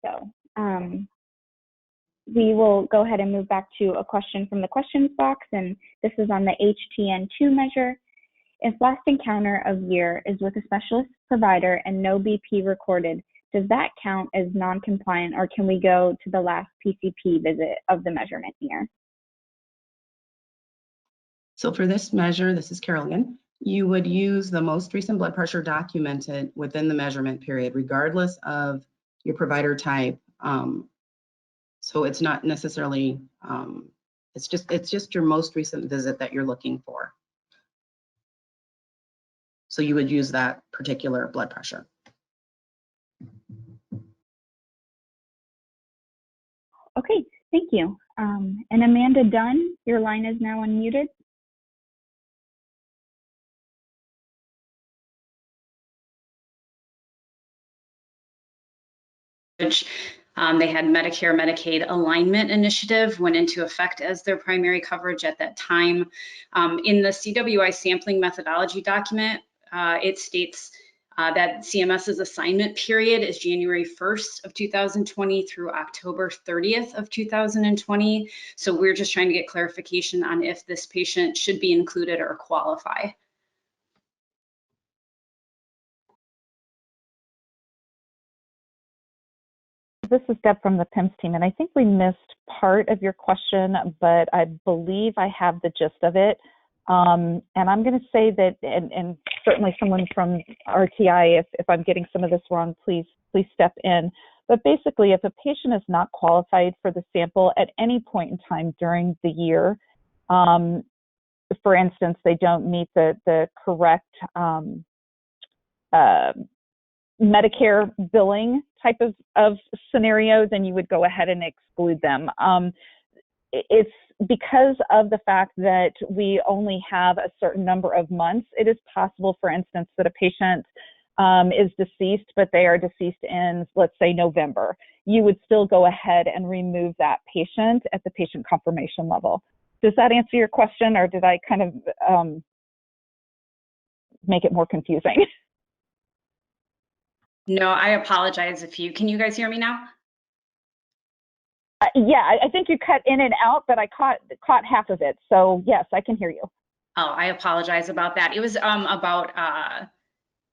So we will go ahead and move back to a question from the questions box, and this is on the HTN2 measure. If last encounter of year is with a specialist provider and no BP recorded, does that count as non-compliant, or can we go to the last PCP visit of the measurement year? So for this measure, this is Carol again, you would use the most recent blood pressure documented within the measurement period, regardless of your provider type. So it's not necessarily, it's just your most recent visit that you're looking for. So you would use that particular blood pressure. Okay, thank you. And Amanda Dunn, your line is now unmuted. They had Medicare, Medicaid alignment initiative went into effect as their primary coverage at that time. In the CWI sampling methodology document, it states that CMS's assignment period is January 1st of 2020 through October 30th of 2020. So we're just trying to get clarification on if this patient should be included or qualify. This is Deb from the PIMS team, and I think we missed part of your question, but I believe I have the gist of it. And I'm going to say that, and certainly someone from RTI, if I'm getting some of this wrong, please step in. But basically, if a patient is not qualified for the sample at any point in time during the year, for instance, they don't meet the correct Medicare billing type of scenario, then you would go ahead and exclude them. It's because of the fact that we only have a certain number of months. It is possible, for instance, that a patient is deceased, but they are deceased in, let's say, November. You would still go ahead and remove that patient at the patient confirmation level. Does that answer your question, or did I kind of make it more confusing? No, I apologize can you guys hear me now? Yeah, I think you cut in and out, but I caught half of it. So yes, I can hear you. Oh, I apologize about that. It was about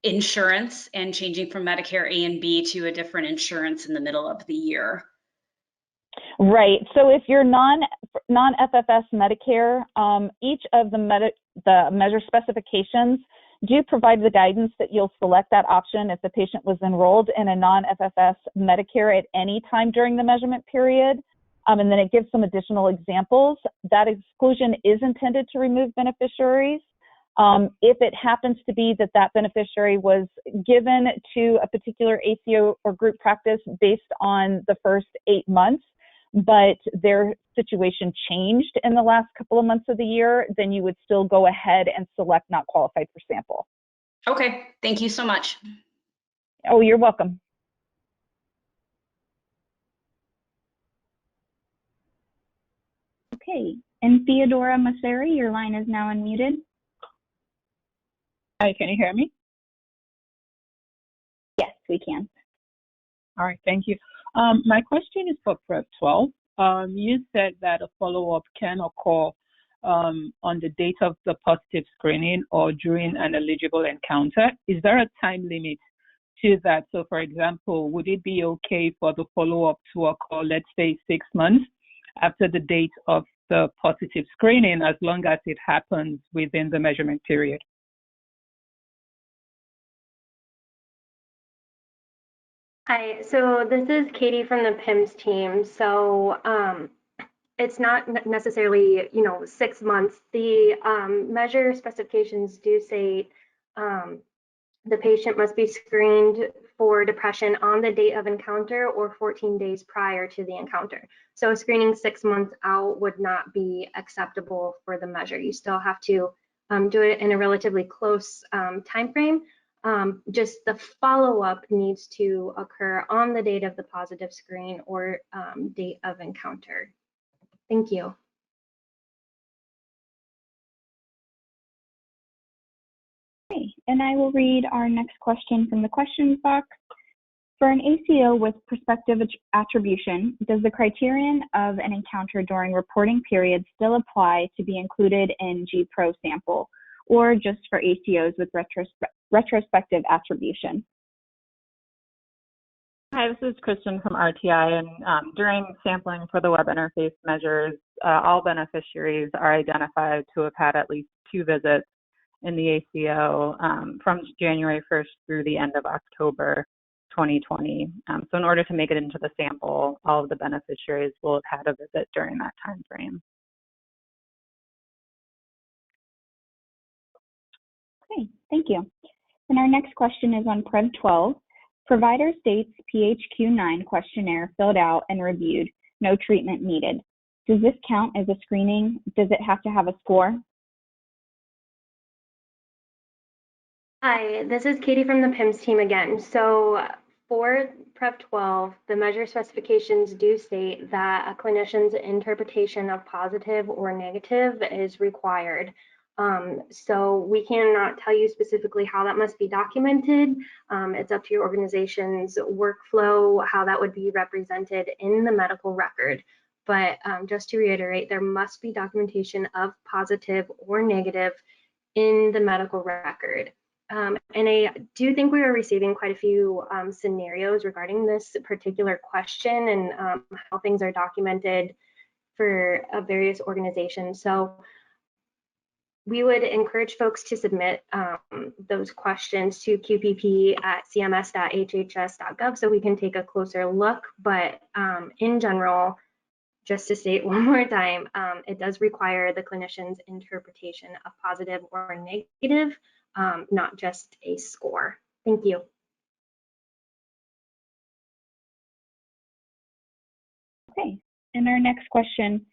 insurance and changing from Medicare A and B to a different insurance in the middle of the year. Right. So if you're non-FFS Medicare, each of the measure specifications do provide the guidance that you'll select that option if the patient was enrolled in a non-FFS Medicare at any time during the measurement period. And then it gives some additional examples. That exclusion is intended to remove beneficiaries. If it happens to be that beneficiary was given to a particular ACO or group practice based on the first 8 months, but their situation changed in the last couple of months of the year, then you would still go ahead and select not qualified for sample. Okay, thank you so much. Oh, you're welcome. Okay, and Theodora Masseri, your line is now unmuted. Hi, can you hear me? Yes, we can. All right, thank you. My question is for Prep 12. You said that a follow-up can occur on the date of the positive screening or during an eligible encounter. Is there a time limit to that? So, for example, would it be okay for the follow-up to occur, let's say, 6 months after the date of the positive screening, as long as it happens within the measurement period? Hi, so this is Katie from the PIMS team. So it's not necessarily, 6 months. The measure specifications do say the patient must be screened for depression on the date of encounter or 14 days prior to the encounter. So screening 6 months out would not be acceptable for the measure. You still have to do it in a relatively close time frame. Just the follow-up needs to occur on the date of the positive screen or date of encounter. Thank you. Okay, and I will read our next question from the questions box. For an ACO with prospective attribution, does the criterion of an encounter during reporting period still apply to be included in GPRO sample, or just for ACOs with retrospective attribution? Hi, this is Kristen from RTI, and during sampling for the web interface measures, all beneficiaries are identified to have had at least 2 visits in the ACO from January 1st through the end of October 2020. So in order to make it into the sample, all of the beneficiaries will have had a visit during that time frame. Okay, thank you. And our next question is on Prev 12. Provider states PHQ-9 questionnaire filled out and reviewed, no treatment needed. Does this count as a screening? Does it have to have a score? Hi, this is Katie from the PIMS team again. So for Prep 12, the measure specifications do state that a clinician's interpretation of positive or negative is required. So we cannot tell you specifically how that must be documented. It's up to your organization's workflow, how that would be represented in the medical record. But just to reiterate, there must be documentation of positive or negative in the medical record. And I do think we are receiving quite a few scenarios regarding this particular question and how things are documented for various organizations. So we would encourage folks to submit those questions to qpp@cms.hhs.gov so we can take a closer look. But in general, just to state one more time, it does require the clinician's interpretation of positive or negative, not just a score. Thank you. Okay, and our next question,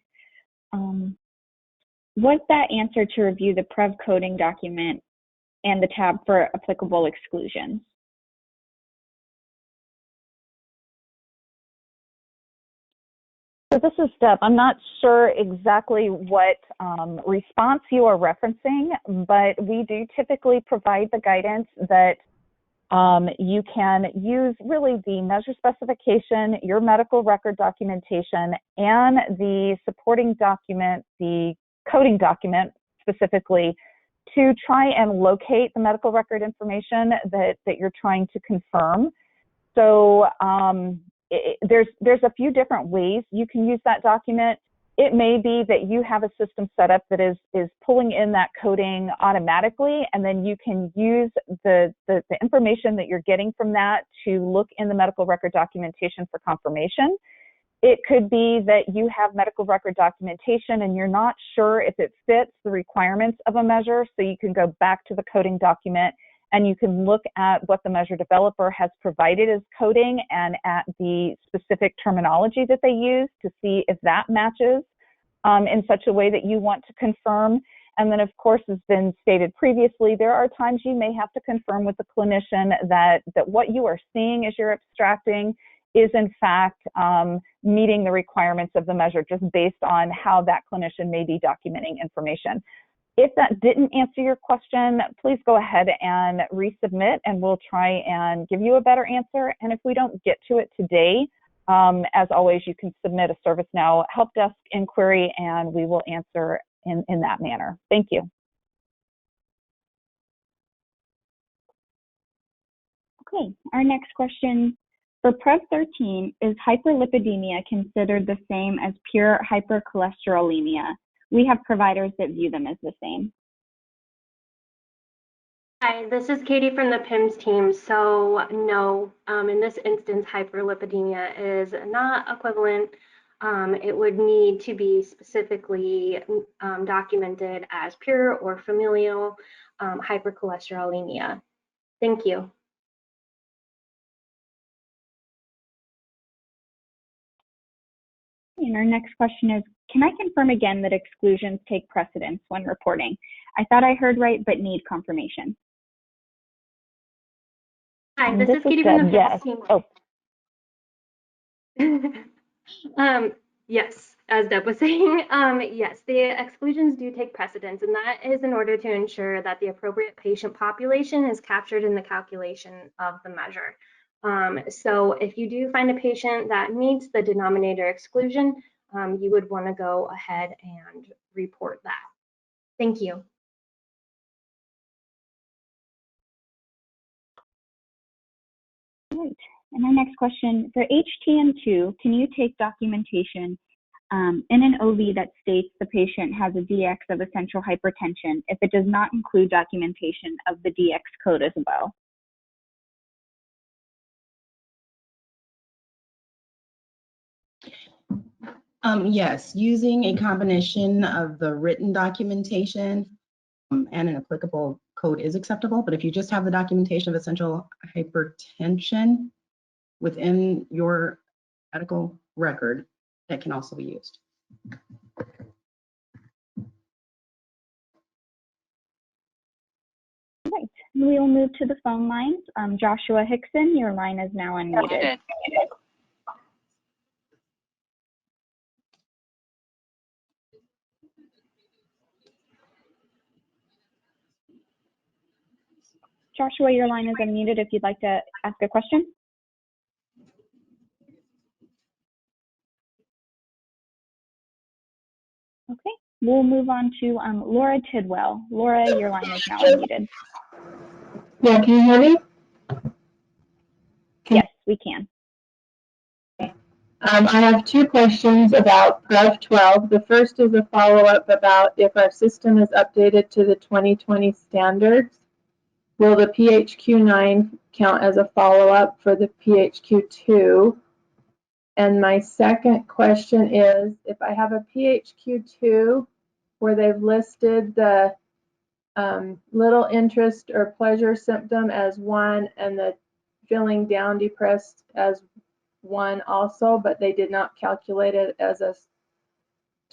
was that answer to review the Prev coding document and the tab for applicable exclusions? So this is Deb. I'm not sure exactly what response you are referencing, but we do typically provide the guidance that you can use really the measure specification, your medical record documentation, and the supporting document, the coding document specifically, to try and locate the medical record information that you're trying to confirm. So there's a few different ways you can use that document. It may be that you have a system set up that is pulling in that coding automatically, and then you can use the information that you're getting from that to look in the medical record documentation for confirmation. It could be that you have medical record documentation and you're not sure if it fits the requirements of a measure, so you can go back to the coding document and you can look at what the measure developer has provided as coding and at the specific terminology that they use to see if that matches in such a way that you want to confirm. And then, of course, as been stated previously, there are times you may have to confirm with the clinician that what you are seeing as you're abstracting is in fact meeting the requirements of the measure just based on how that clinician may be documenting information. If that didn't answer your question, please go ahead and resubmit and we'll try and give you a better answer. And if we don't get to it today, as always, you can submit a ServiceNow help desk inquiry and we will answer in that manner. Thank you. Okay, our next question. For Prev 13, is hyperlipidemia considered the same as pure hypercholesterolemia? We have providers that view them as the same. Hi, this is Katie from the PIMS team. So no, in this instance, hyperlipidemia is not equivalent. It would need to be specifically documented as pure or familial hypercholesterolemia. Thank you. And our next question is, can I confirm again that exclusions take precedence when reporting? I thought I heard right, but need confirmation. Hi, this is Katie from the PIMS team. Oh. Yes, as Deb was saying, yes, the exclusions do take precedence, and that is in order to ensure that the appropriate patient population is captured in the calculation of the measure. So if you do find a patient that meets the denominator exclusion, you would want to go ahead and report that. Thank you. Right. And our next question, for HTN2, can you take documentation in an OV that states the patient has a DX of essential hypertension if it does not include documentation of the DX code as well? Yes, using a combination of the written documentation and an applicable code is acceptable, but if you just have the documentation of essential hypertension within your medical record, that can also be used. Right, we will move to the phone lines. Joshua Hickson, your line is now unmuted. Joshua, your line is unmuted if you'd like to ask a question. Okay, we'll move on to Laura Tidwell. Laura, your line is now unmuted. Yeah, can you hear me? Yes, we can. I have two questions about Prov 12. The first is a follow-up about if our system is updated to the 2020 standards, will the PHQ-9 count as a follow-up for the PHQ-2? And my second question is, if I have a PHQ-2 where they've listed the little interest or pleasure symptom as 1 and the feeling down depressed as 1 also, but they did not calculate it as a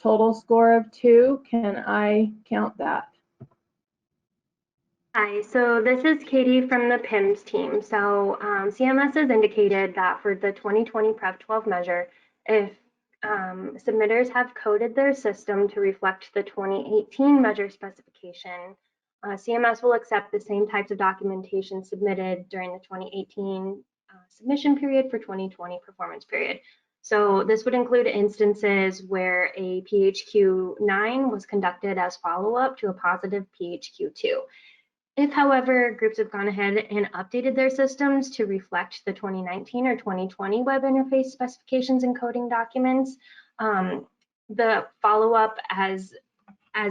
total score of 2, can I count that? Hi, so this is Katie from the PIMS team. So CMS has indicated that for the 2020 Prep 12 measure, if submitters have coded their system to reflect the 2018 measure specification, CMS will accept the same types of documentation submitted during the 2018 submission period for 2020 performance period. So this would include instances where a PHQ-9 was conducted as follow-up to a positive PHQ-2. If, however, groups have gone ahead and updated their systems to reflect the 2019 or 2020 web interface specifications and coding documents, the follow-up as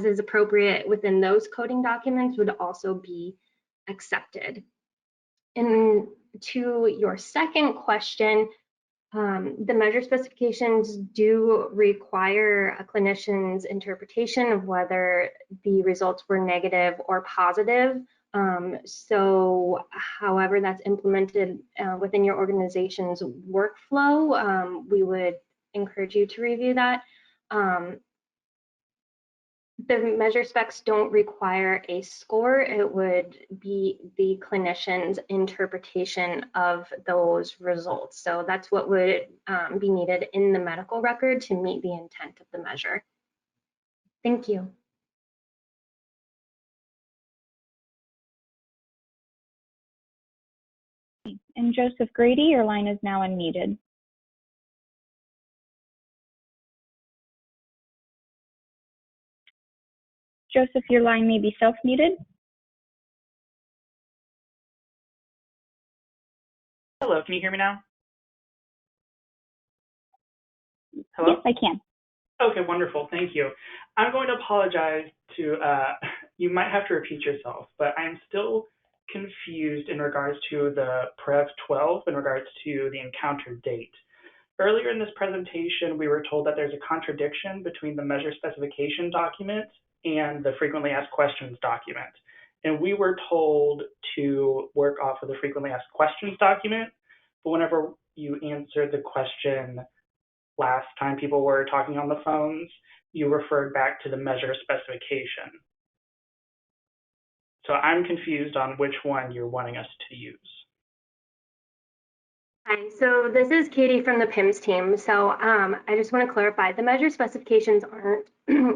is appropriate within those coding documents would also be accepted. And to your second question, the measure specifications do require a clinician's interpretation of whether the results were negative or positive. So however that's implemented within your organization's workflow, we would encourage you to review that. The measure specs don't require a score. It would be the clinician's interpretation of those results. So that's what would be needed in the medical record to meet the intent of the measure. Thank you. And Joseph Grady, your line is now unmuted. Joseph, your line may be self-muted. Hello, can you hear me now? Hello? Yes, I can. Okay, wonderful, thank you. I'm going to apologize to, you might have to repeat yourself, but I'm still confused in regards to the Prev 12 in regards to the encounter date. Earlier in this presentation, we were told that there's a contradiction between the measure specification document and the frequently asked questions document. And we were told to work off of the frequently asked questions document, but whenever you answered the question last time people were talking on the phones, you referred back to the measure specification. So I'm confused on which one you're wanting us to use. Hi, so this is Katie from the PIMS team. So I just want to clarify, the measure specifications aren't,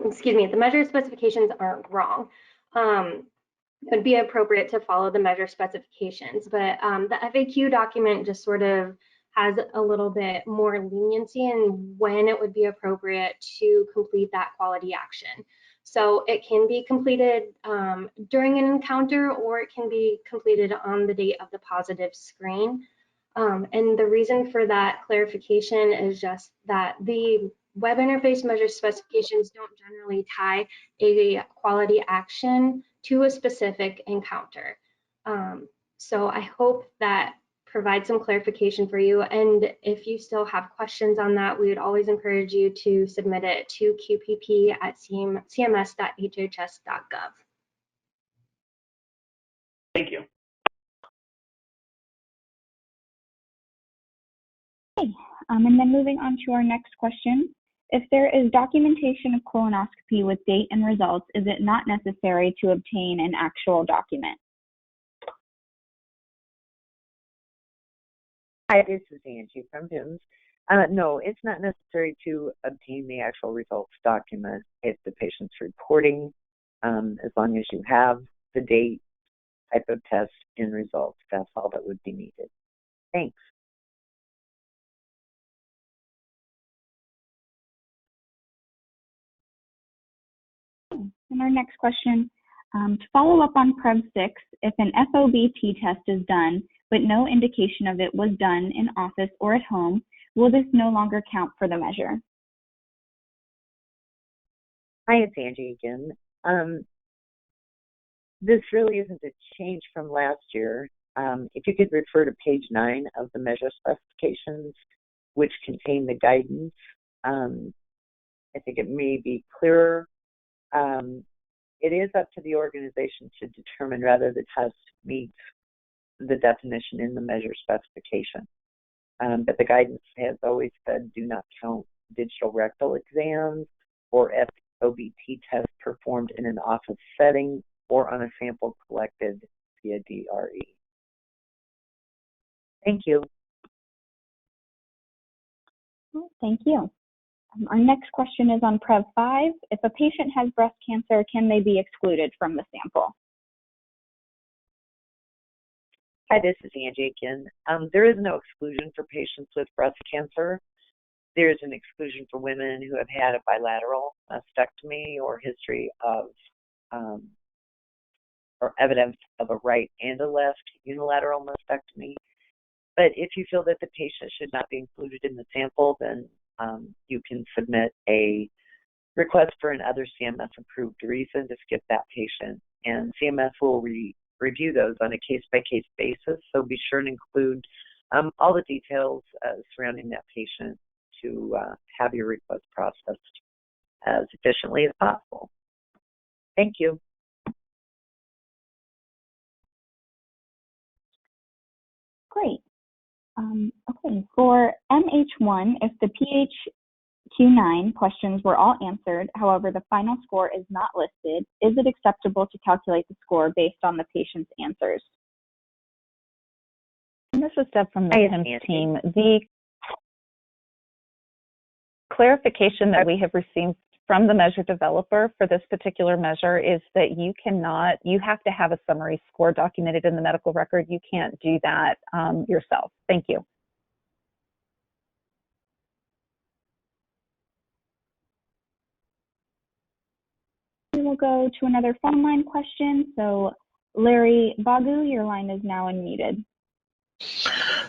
excuse me, the measure specifications aren't wrong. It would be appropriate to follow the measure specifications, but the FAQ document just sort of has a little bit more leniency in when it would be appropriate to complete that quality action. So it can be completed during an encounter, or it can be completed on the date of the positive screen. And the reason for that clarification is just that the web interface measure specifications don't generally tie a quality action to a specific encounter. So I hope that provides some clarification for you. And if you still have questions on that, we would always encourage you to submit it to qpp@cms.hhs.gov. Thank you. Okay, and then moving on to our next question. If there is documentation of colonoscopy with date and results, is it not necessary to obtain an actual document? Hi, this is Angie from HIMSS. No, it's not necessary to obtain the actual results document if the patient's reporting, as long as you have the date, type of test, and results. That's all that would be needed. Thanks. And our next question, to follow up on PREV 6, if an FOBT test is done, but no indication of it was done in office or at home, will this no longer count for the measure? Hi, it's Angie again. This really isn't a change from last year. If you could refer to page 9 of the measure specifications, which contain the guidance, I think it may be clearer. It is up to the organization to determine whether the test meets the definition in the measure specification. But the guidance has always said do not count digital rectal exams or FOBT tests performed in an office setting or on a sample collected via DRE. Thank you. Thank you. Our next question is on PREV 5. If a patient has breast cancer, can they be excluded from the sample? Hi, this is Angie again. There is no exclusion for patients with breast cancer. There is an exclusion for women who have had a bilateral mastectomy or history of or evidence of a right and a left unilateral mastectomy. But if you feel that the patient should not be included in the sample, then you can submit a request for an other CMS approved reason to skip that patient, and CMS will review those on a case-by-case basis. So be sure and include all the details surrounding that patient to have your request processed as efficiently as possible. Thank you. Great. Okay, for MH1, if the PHQ-9 questions were all answered, however, the final score is not listed, is it acceptable to calculate the score based on the patient's answers? And this is Deb from the HIMSS team. The clarification that we have received from the measure developer for this particular measure is that you have to have a summary score documented in the medical record. You can't do that yourself. Thank you. We will go to another phone line question. So Larry Bagu, your line is now unmuted.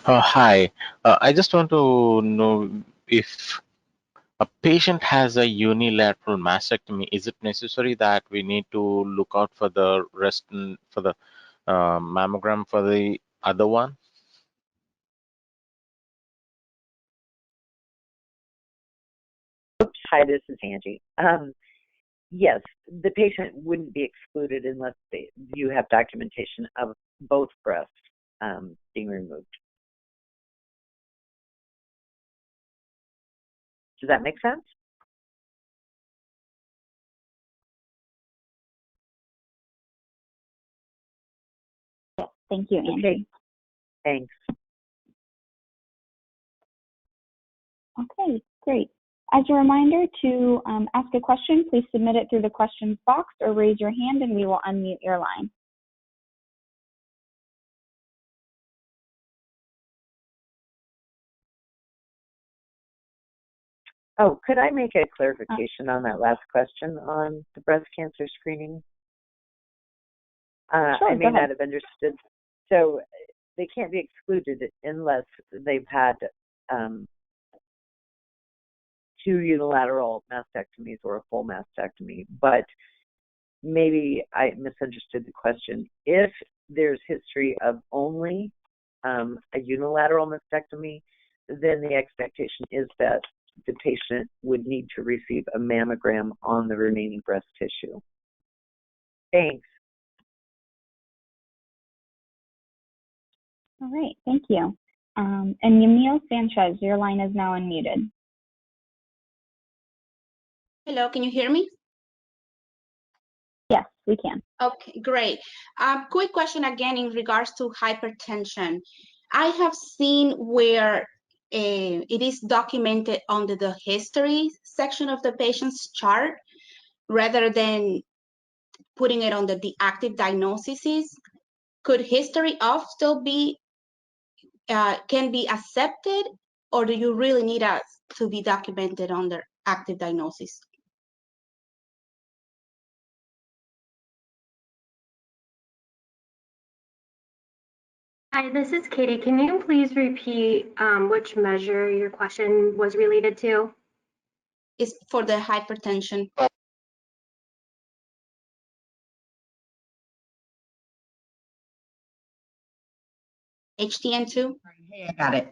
Hi, I just want to know if a patient has a unilateral mastectomy, is it necessary that we need to look out for the rest for the mammogram for the other one? Oops, hi, this is Angie. Yes, the patient wouldn't be excluded unless you have documentation of both breasts being removed. Does that make sense? Yes, thank you, Angie. Okay. Thanks. Okay, great. As a reminder, to ask a question, please submit it through the questions box or raise your hand and we will unmute your line. Oh, could I make a clarification on that last question on the breast cancer screening? Sure, I may not have understood. So they can't be excluded unless they've had 2 unilateral mastectomies or a full mastectomy. But maybe I misunderstood the question. If there's history of only a unilateral mastectomy, then the expectation is that the patient would need to receive a mammogram on the remaining breast tissue. Thanks. All right, thank you. And Yamil Sanchez, your line is now unmuted. Hello, can you hear me? Yes, we can. Okay, great. Quick question again in regards to hypertension. I have seen where it is documented under the history section of the patient's chart rather than putting it under the active diagnoses. Could history of still be, can be accepted, or do you really need us to be documented under active diagnosis? Hi, this is Katie. Can you please repeat which measure your question was related to? It's for the hypertension. HTN2? Hey, I got it.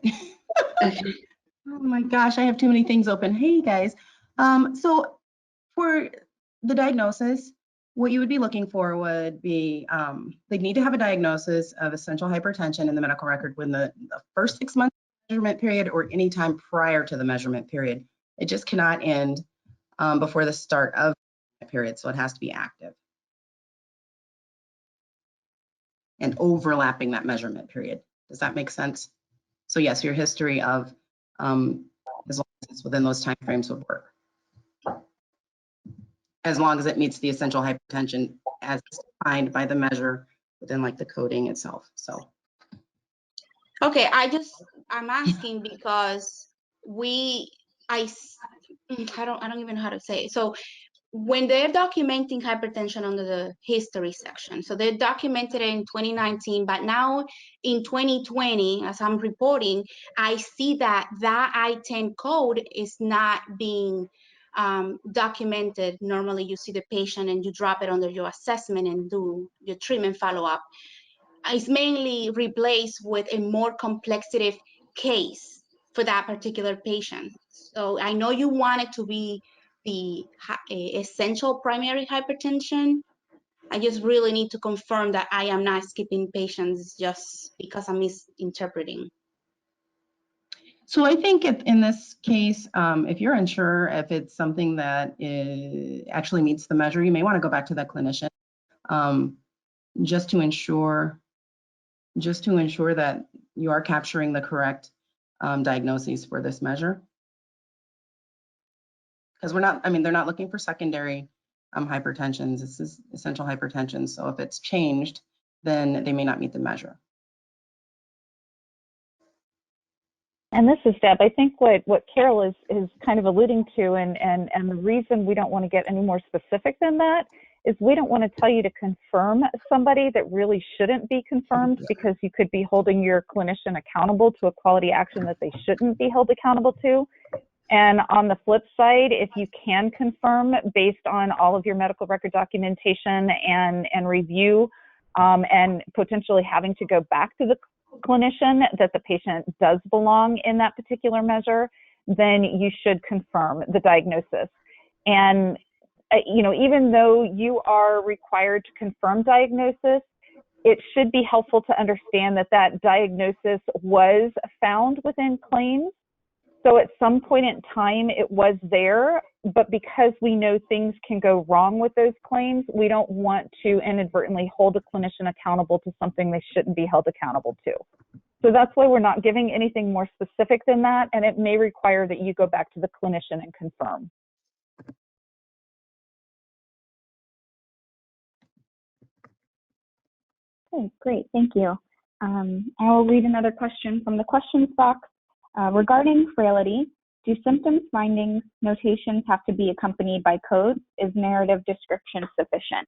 Oh my gosh, I have too many things open. Hey guys. So for the diagnosis, what you would be looking for would be, they'd need to have a diagnosis of essential hypertension in the medical record within the first 6 months measurement period or any time prior to the measurement period. It just cannot end before the start of the period, so it has to be active and overlapping that measurement period. Does that make sense? So yes, your history of, as long as it's within those timeframes would work. As long as it meets the essential hypertension as defined by the measure within like the coding itself, so. Okay, I'm asking because I don't even know how to say it. So when they're documenting hypertension under the history section, so they documented it in 2019, but now in 2020, as I'm reporting, I see that I-10 code is not being documented. Normally you see the patient and you drop it under your assessment and do your treatment follow-up. It's mainly replaced with a more complexitive case for that particular patient. So I know you want it to be the essential primary hypertension. I just really need to confirm that I am not skipping patients just because I'm misinterpreting. So I think in this case, if you're unsure if it's something that actually meets the measure, you may want to go back to that clinician just to ensure that you are capturing the correct diagnoses for this measure. Because they're not looking for secondary hypertensions. This is essential hypertension. So if it's changed, then they may not meet the measure. And this is Deb. I think what Carol is kind of alluding to, and the reason we don't want to get any more specific than that is we don't want to tell you to confirm somebody that really shouldn't be confirmed, because you could be holding your clinician accountable to a quality action that they shouldn't be held accountable to. And on the flip side, if you can confirm based on all of your medical record documentation and review, and potentially having to go back to the clinician that the patient does belong in that particular measure, then you should confirm the diagnosis. And even though you are required to confirm diagnosis, it should be helpful to understand that diagnosis was found within claims. So at some point in time, it was there, but because we know things can go wrong with those claims, we don't want to inadvertently hold a clinician accountable to something they shouldn't be held accountable to. So that's why we're not giving anything more specific than that, and it may require that you go back to the clinician and confirm. Okay, great, thank you. I will read another question from the questions box. Regarding frailty, do symptoms findings notations have to be accompanied by codes? Is narrative description sufficient?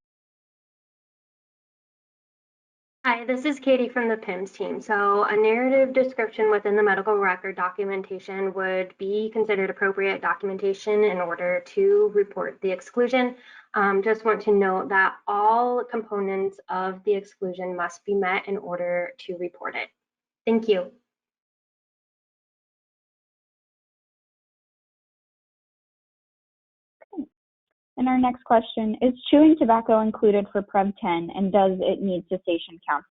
Hi, this is Katie from the PIMS team. So a narrative description within the medical record documentation would be considered appropriate documentation in order to report the exclusion. Just want to note that all components of the exclusion must be met in order to report it. Thank you. And our next question, is chewing tobacco included for PREV 10 and does it need cessation count?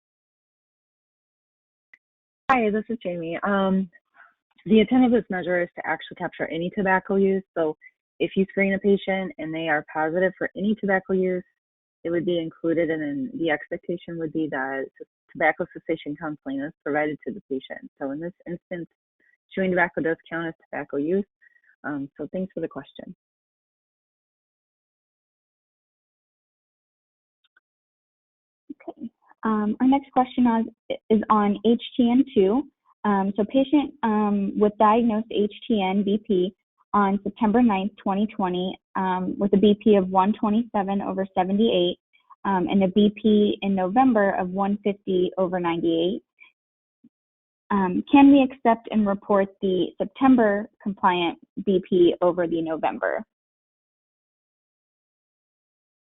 Hi, this is Jamie. The intent of this measure is to actually capture any tobacco use. So if you screen a patient and they are positive for any tobacco use, it would be included, and then the expectation would be that tobacco cessation counseling is provided to the patient. So in this instance, chewing tobacco does count as tobacco use. So thanks for the question. Okay. Our next question is on HTN2. So patient with diagnosed HTN BP on September 9th, 2020, with a BP of 127/78 and a BP in November of 150/98. Can we accept and report the September compliant BP over the November?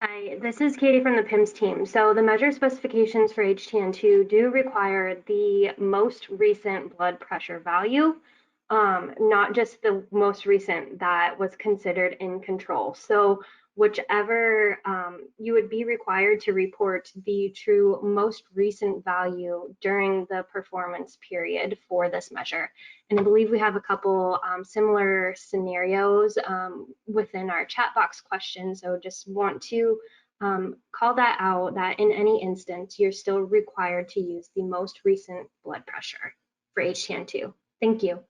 Hi, this is Katie from the PIMS team. So the measure specifications for HTN2 do require the most recent blood pressure value, not just the most recent that was considered in control. So whichever you would be required to report the true most recent value during the performance period for this measure. And I believe we have a couple similar scenarios within our chat box question. So just want to call that out, that in any instance, you're still required to use the most recent blood pressure for HTN2. Thank you.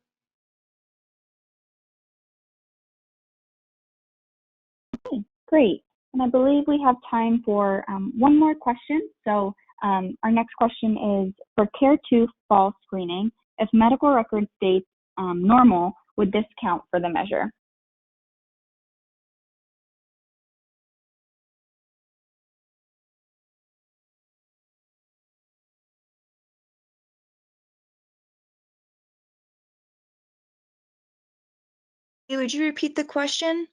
Okay, great. And I believe we have time for one more question. So our next question is, for Care 2 fall screening, if medical record states normal, would this count for the measure? Would you repeat the question?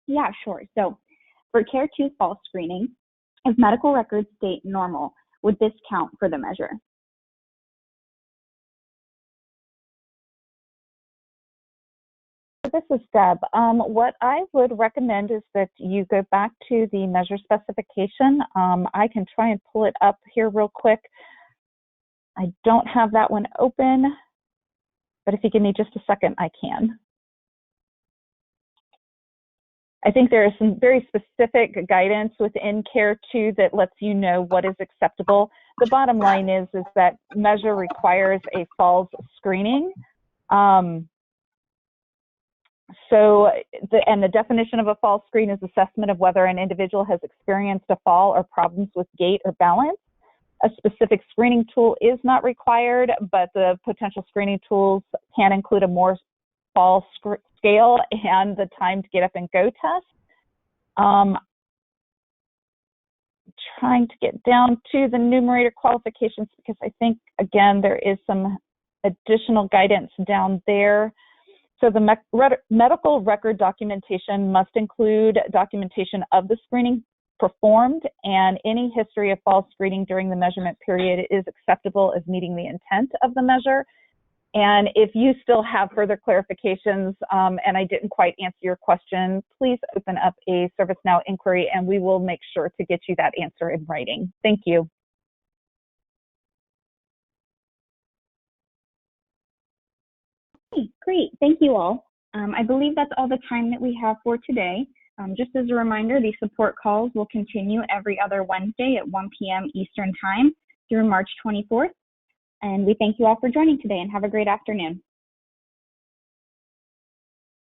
Yeah, sure. So for Care 2 fall screening, if medical records state normal, would this count for the measure? This is Deb. What I would recommend is that you go back to the measure specification. I can try and pull it up here real quick. I don't have that one open, but if you give me just a second, I can. I think there is some very specific guidance within Care 2 that lets you know what is acceptable. The bottom line is that measure requires a falls screening. The definition of a fall screen is assessment of whether an individual has experienced a fall or problems with gait or balance. A specific screening tool is not required, but the potential screening tools can include a more fall scale and the time to get up and go test. Trying to get down to the numerator qualifications because I think, again, there is some additional guidance down there. So the medical record documentation must include documentation of the screening performed, and any history of false screening during the measurement period is acceptable as meeting the intent of the measure. And if you still have further clarifications and I didn't quite answer your question, please open up a ServiceNow inquiry and we will make sure to get you that answer in writing. Thank you. Okay, great. Thank you all. I believe that's all the time that we have for today. Just as a reminder, these support calls will continue every other Wednesday at 1 p.m. Eastern Time through March 24th. And we thank you all for joining today and have a great afternoon.